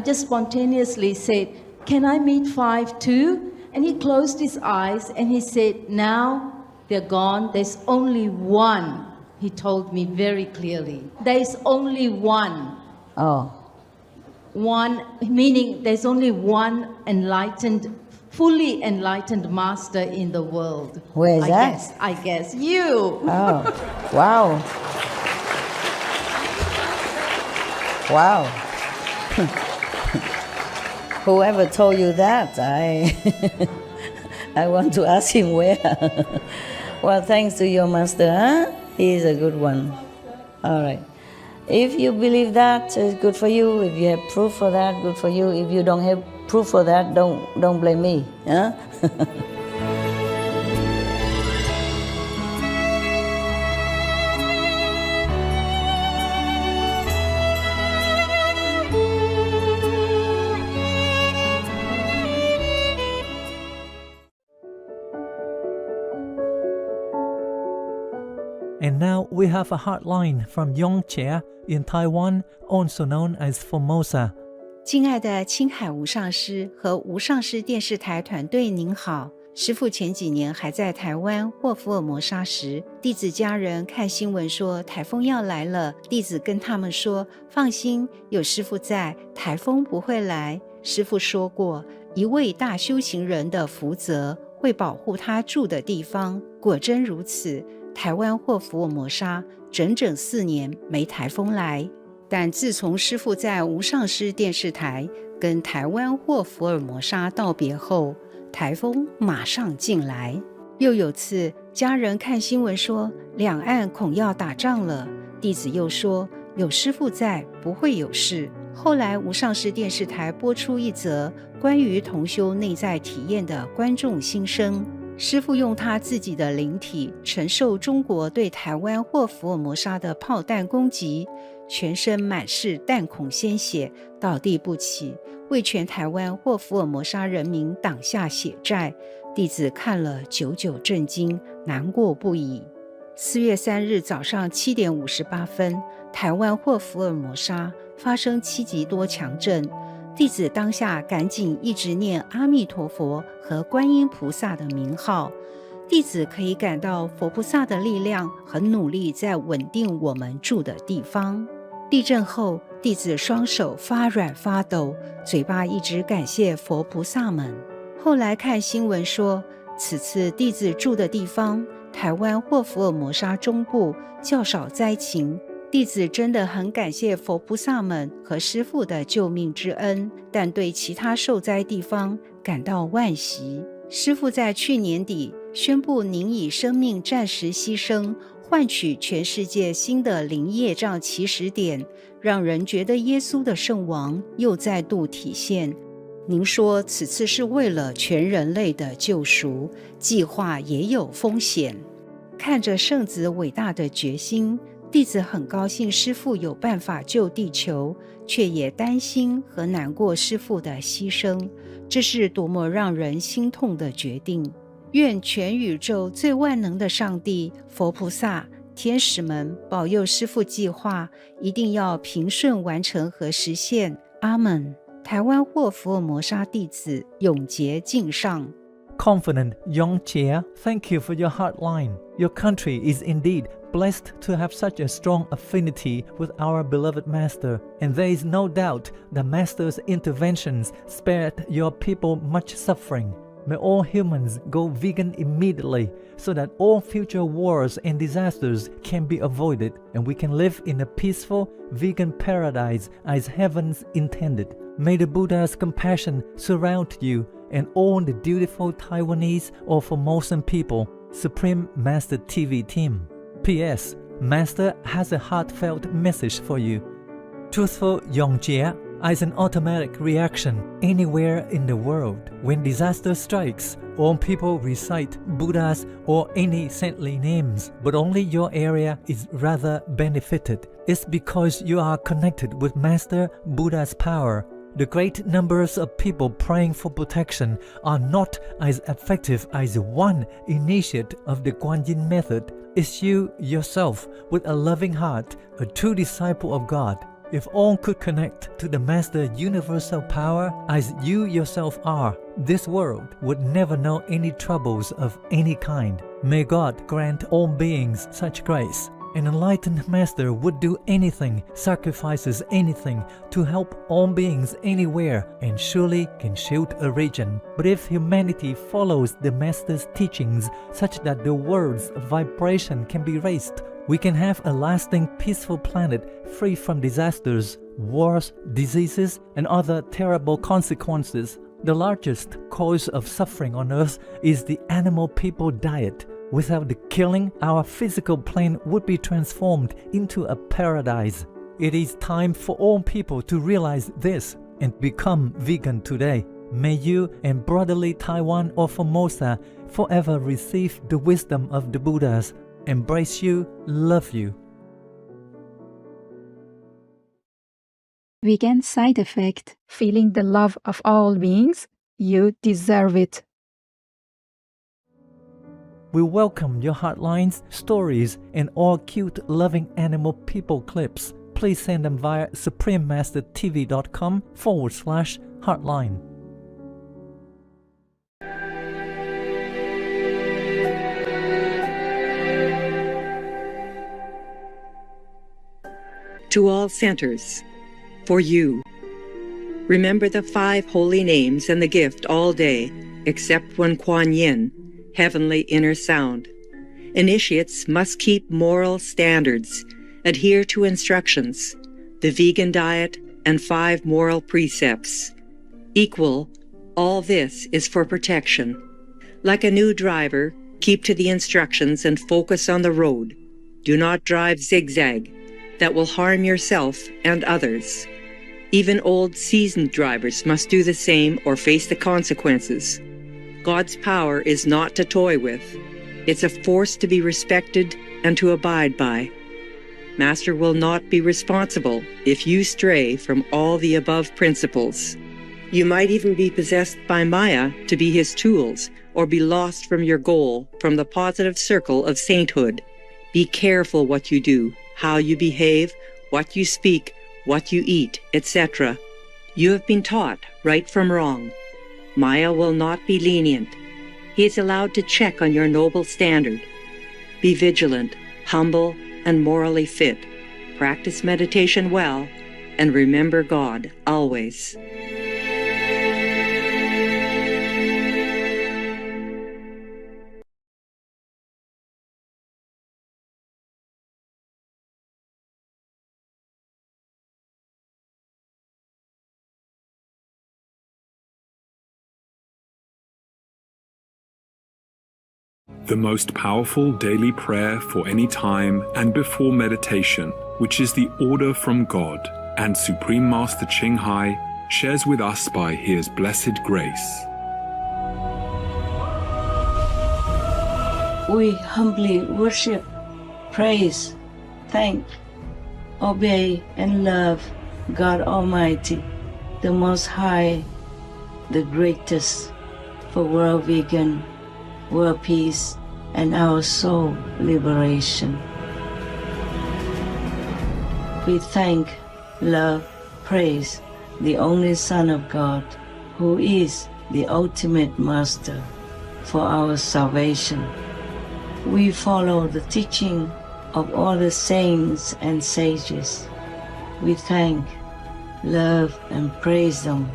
just spontaneously said, can I meet 5 too? And he closed his eyes and he said, now they're gone, there's only one. He told me very clearly, there's only one. Oh. One, meaning there's only one enlightened, fully enlightened master in the world. Where is that? I guess you. Oh, wow. Wow. Whoever told you that, I want to ask him where. Well, thanks to your master, huh? He is a good one. All right. If you believe that, it's good for you. If you have proof for that, good for you. If you don't have proof for that, don't blame me. Huh? And now we have a hotline from Yongche in Taiwan, also known as Formosa. 敬爱的青海无上师和无上师电视台团队您好，师父前几年还在台湾或福尔摩沙时，弟子家人看新闻说台风要来了，弟子跟他们说放心，有师父在，台风不会来。师父说过，一位大修行人的福泽会保护他住的地方，果真如此。台湾或福尔摩沙整整4年没台风来，但自从师父在无上师电视台跟台湾或福尔摩沙道别后，台风马上进来。又有次家人看新闻说两岸恐要打仗了，弟子又说有师父在，不会有事。后来无上师电视台播出一则关于同修内在体验的观众心声，师父用他自己的灵体承受中国对台湾或福尔摩沙的炮弹攻击，全身满是弹孔鲜血，倒地不起，为全台湾或福尔摩沙人民挡下血债。弟子看了久久震惊，难过不已。4月3日早上7点58分，台湾或福尔摩沙发生7级多强震，弟子当下赶紧一直念阿弥陀佛和观音菩萨的名号。弟子可以感到佛菩萨的力量很努力在稳定我们住的地方。地震后，弟子双手发软发抖，嘴巴一直感谢佛菩萨们。后来看新闻说，此次弟子住的地方台湾或福尔摩沙中部较少灾情，弟子真的很感谢佛菩萨们和师父的救命之恩，但对其他受灾地方感到惋惜。师父在去年底宣布，您以生命暂时牺牲，换取全世界新的零业障起始点，让人觉得耶稣的圣王又再度体现。您说此次是为了全人类的救赎，计划也有风险。看着圣子伟大的决心，弟子很高兴师父有办法救地球，却也担心和难过师父的牺牲，这是多么让人心痛的决定。愿全宇宙最万能的上帝、佛菩萨、天使们保佑师父计划一定要平顺完成和实现。阿们。台湾或福尔摩沙弟子永结敬上。Confident Young Chair, thank you for your heartline. Your country is indeed blessed to have such a strong affinity with our beloved Master, and there is no doubt the Master's interventions spared your people much suffering. May all humans go vegan immediately so that all future wars and disasters can be avoided and we can live in a peaceful vegan paradise as heavens intended. May the Buddha's compassion surround you and all the dutiful Taiwanese or Formosan people. Supreme Master TV Team. P.S. Master has a heartfelt message for you. Truthful Yongjie, as an automatic reaction anywhere in the world, when disaster strikes, all people recite Buddha's or any saintly names, but only your area is rather benefited. It's because you are connected with Master Buddha's power. The great numbers of people praying for protection are not as effective as one initiate of the Guanyin method. It's you yourself with a loving heart, a true disciple of God. If all could connect to the Master universal power as you yourself are, this world would never know any troubles of any kind. May God grant all beings such grace. An enlightened Master would do anything, sacrifices anything to help all beings anywhere and surely can shield a region. But if humanity follows the Master's teachings such that the world's vibration can be raised, we can have a lasting peaceful planet free from disasters, wars, diseases, and other terrible consequences. The largest cause of suffering on earth is the animal people diet. Without the killing, our physical plane would be transformed into a paradise. It is time for all people to realize this and become vegan today. May you and brotherly Taiwan or Formosa forever receive the wisdom of the Buddhas. Embrace you, love you. Vegan side effect: feeling the love of all beings. You deserve it. We welcome your heartlines, stories, and all cute loving animal people clips. Please send them via suprememastertv.com/heartline. To all centers, for you. Remember the 5 holy names and the gift all day, except when Kuan Yin, heavenly inner sound. Initiates must keep moral standards, adhere to instructions, the vegan diet, and 5 moral precepts. Equal, all this is for protection. Like a new driver, keep to the instructions and focus on the road. Do not drive zigzag. That will harm yourself and others. Even old seasoned drivers must do the same or face the consequences. God's power is not to toy with. It's a force to be respected and to abide by. Master will not be responsible if you stray from all the above principles. You might even be possessed by Maya to be his tools, or be lost from your goal, from the positive circle of sainthood. Be careful what you do, how you behave, what you speak, what you eat, etc. You have been taught right from wrong. Maya will not be lenient. He is allowed to check on your noble standard. Be vigilant, humble, and morally fit. Practice meditation well, and remember God always. the most powerful daily prayer for any time and before meditation, which is the order from God, and Supreme Master Ching Hai shares with us by His blessed grace. We humbly worship, praise, thank, obey, and love God Almighty, the Most High, the greatest, for world vegan, world peace, and our soul liberation. We thank, love, praise the only Son of God, who is the ultimate Master for our salvation. We follow the teaching of all the saints and sages. We thank, love, and praise them,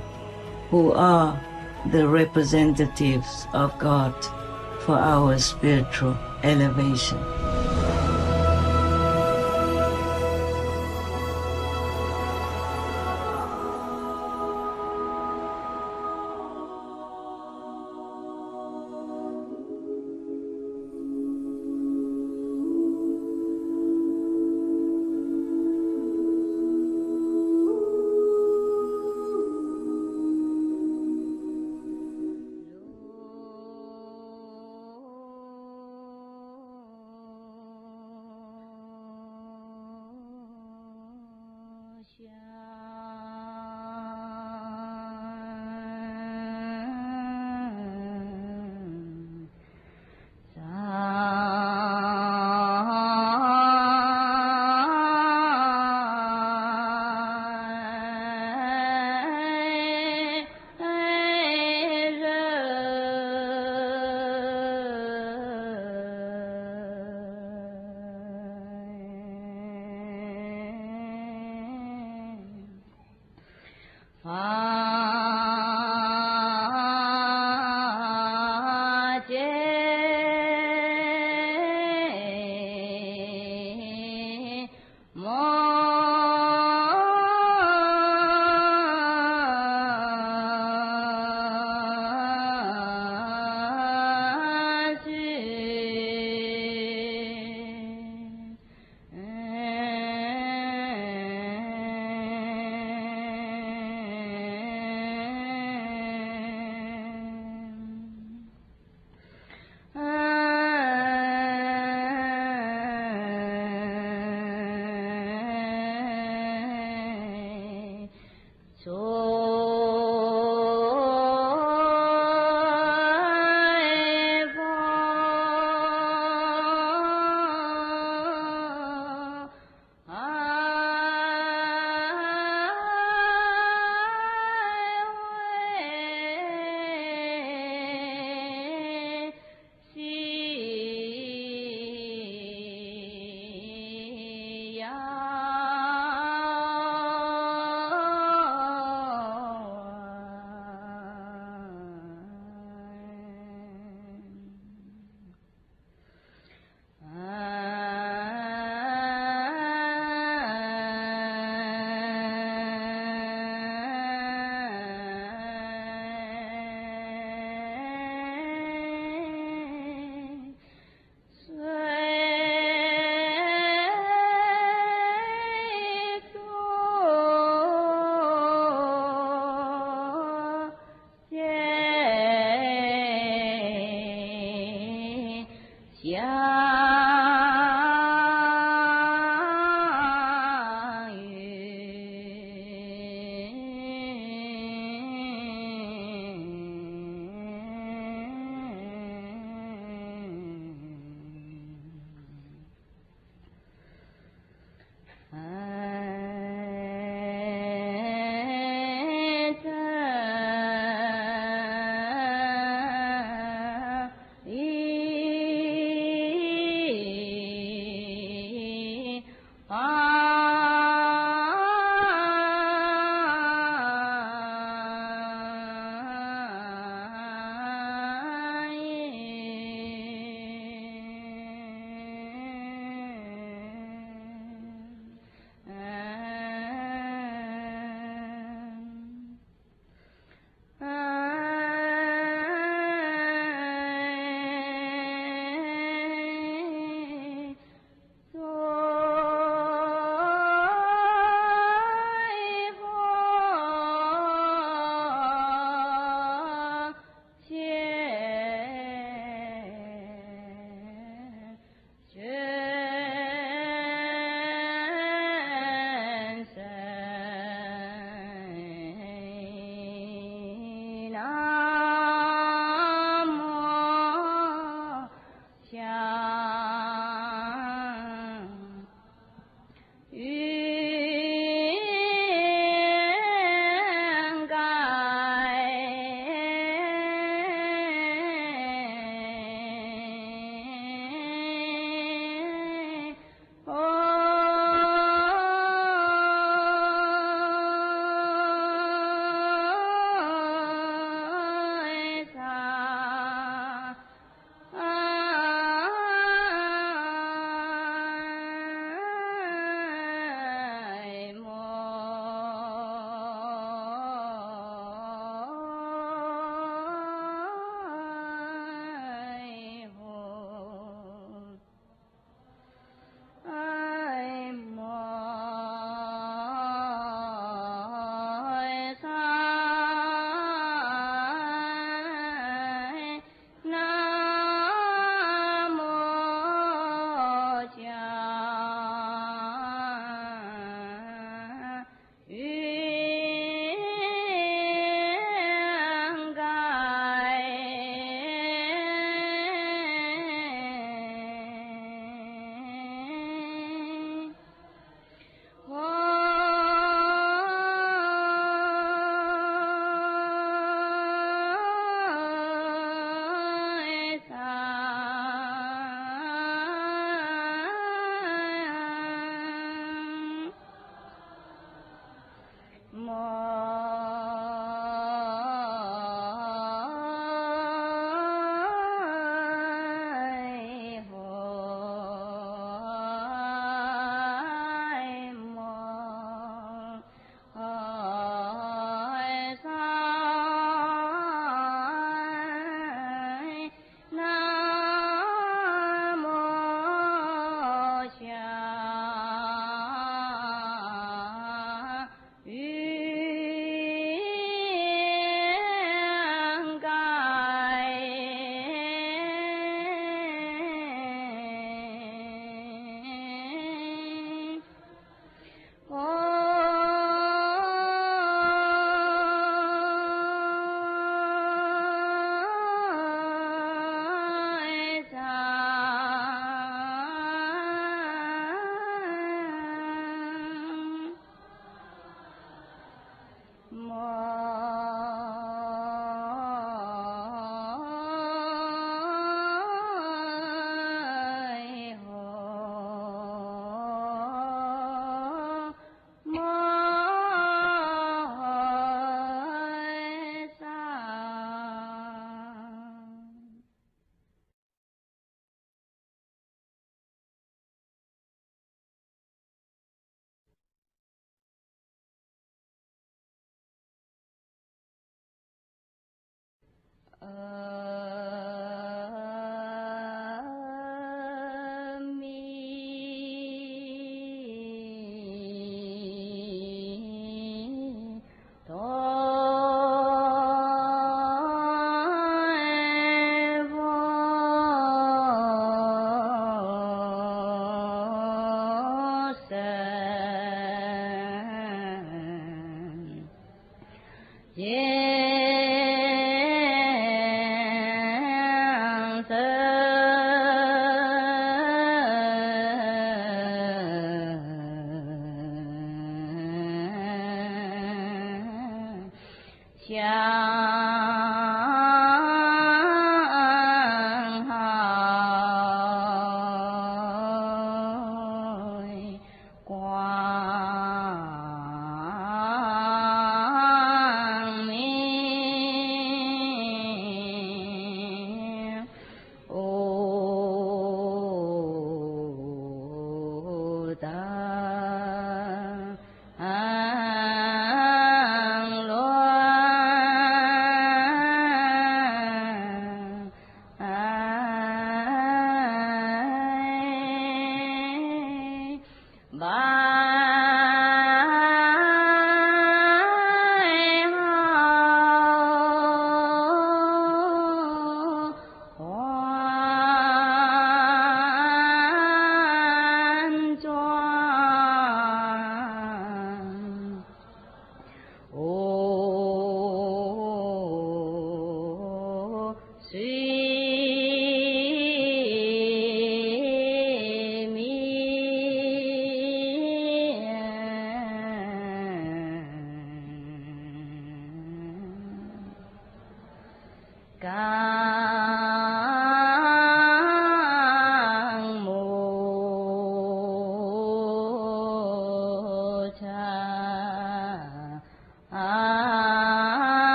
who are the representatives of God for our spiritual elevation.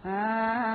Ah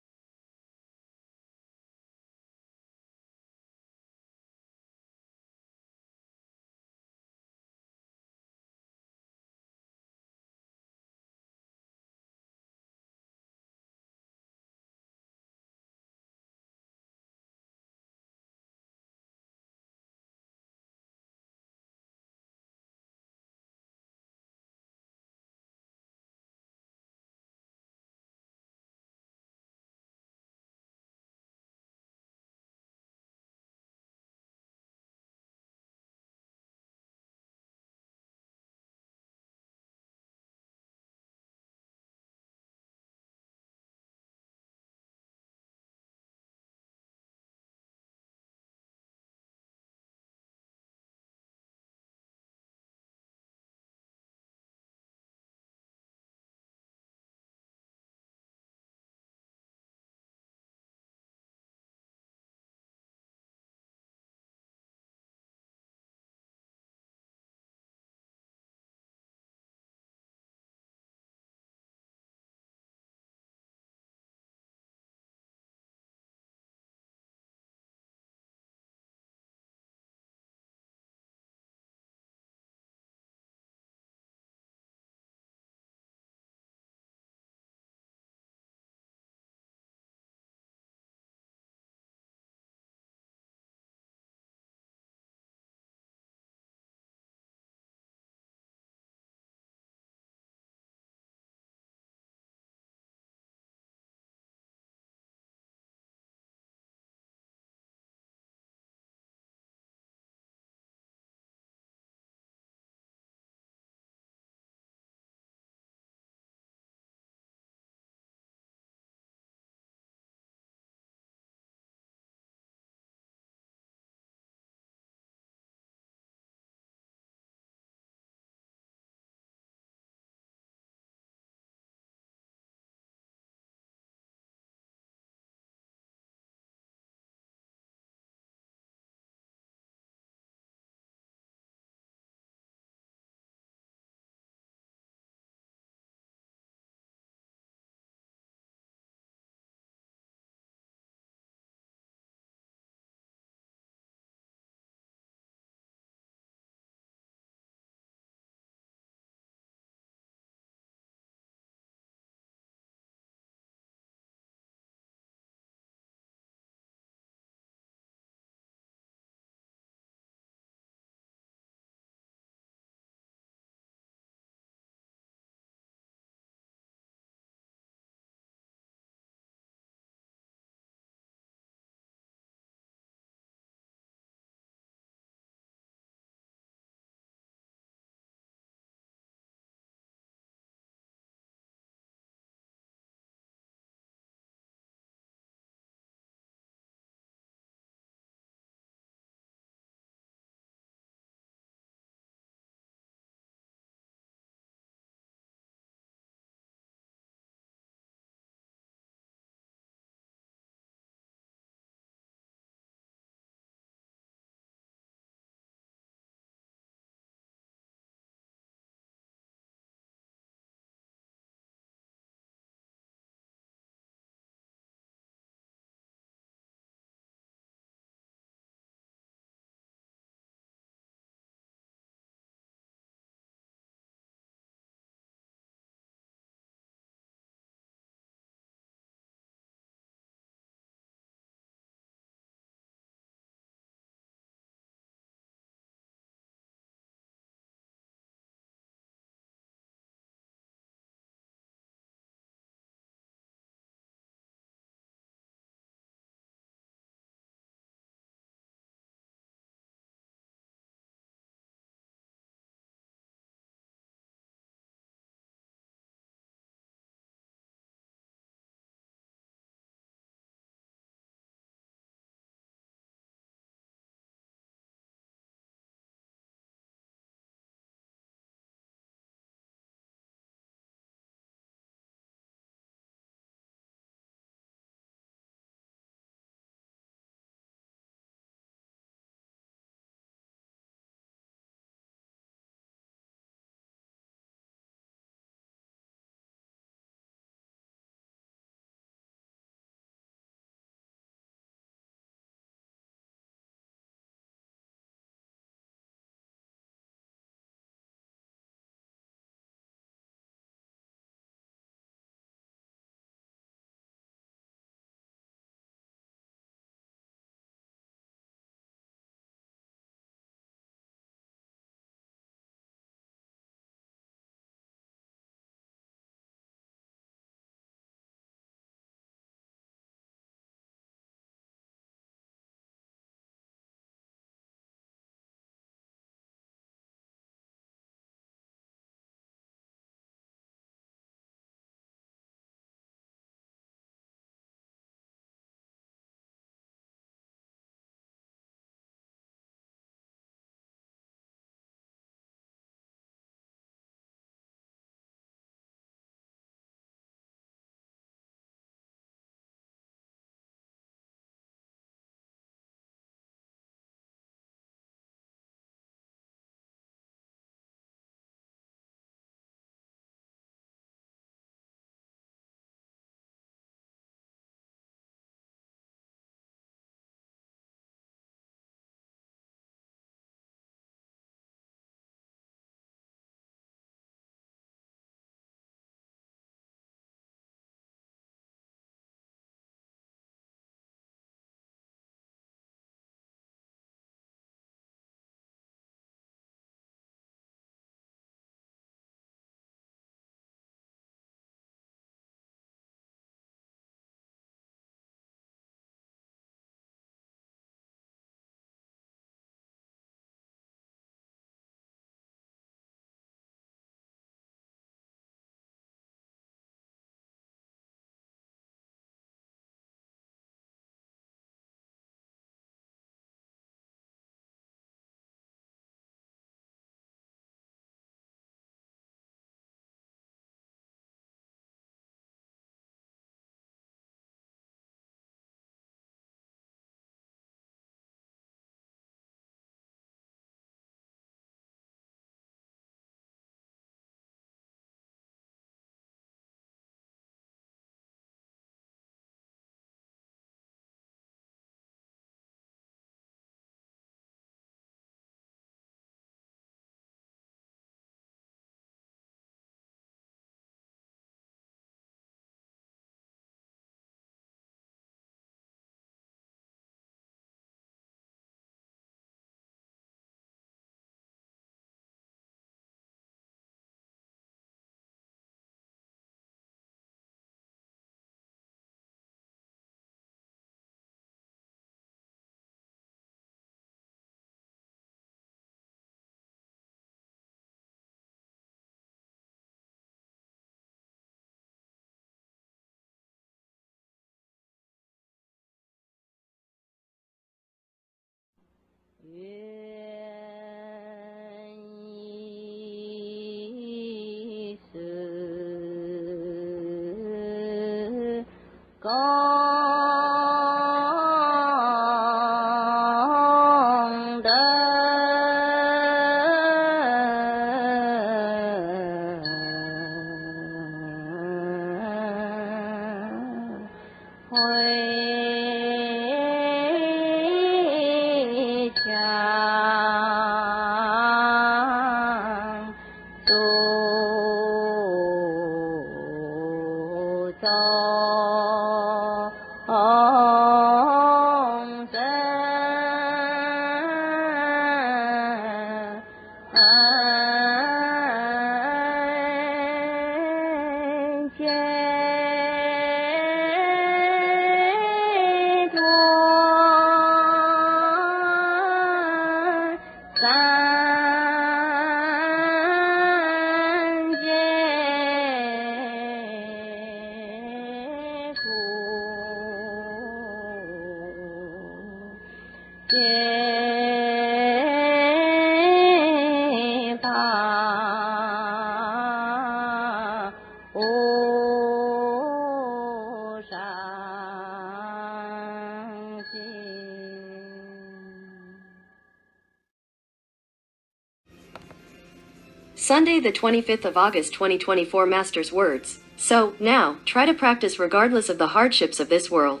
Sunday, the 25th of August 2024 Master's Words. So, now, try to practice regardless of the hardships of this world.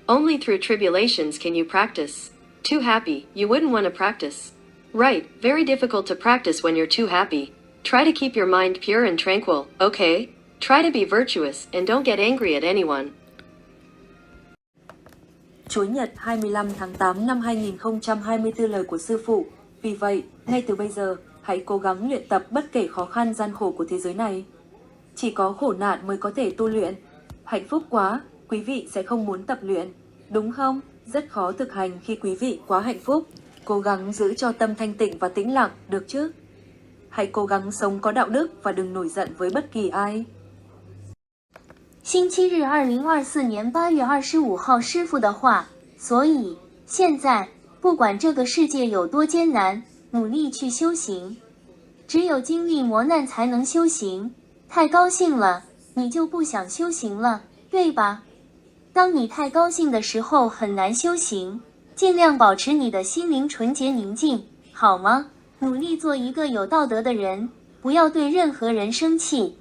Only through tribulations can you practice. Too happy, you wouldn't want to practice. Right, very difficult to practice when you're too happy. Try to keep your mind pure and tranquil, okay? Try to be virtuous and don't get angry at anyone. Chủ nhật 25 tháng 8 năm 2024 lời của Sư Phụ. Vì vậy, ngay từ bây giờ, hãy cố gắng luyện tập bất kể khó khăn gian khổ của thế giới này. Chỉ có khổ nạn mới có thể tu luyện. Hạnh phúc quá, quý vị sẽ không muốn tập luyện, đúng không? Rất khó thực hành khi quý vị quá hạnh phúc. Cố gắng giữ cho tâm thanh tịnh và tĩnh lặng, được chứ? Hãy cố gắng sống có đạo đức và đừng nổi giận với bất kỳ ai. 星期日2024年8月25号师父的话，所以现在不管这个世界有多艰难，努力去修行。只有经历磨难才能修行。太高兴了，你就不想修行了，对吧？当你太高兴的时候很难修行，尽量保持你的心灵纯洁宁静，好吗？努力做一个有道德的人，不要对任何人生气。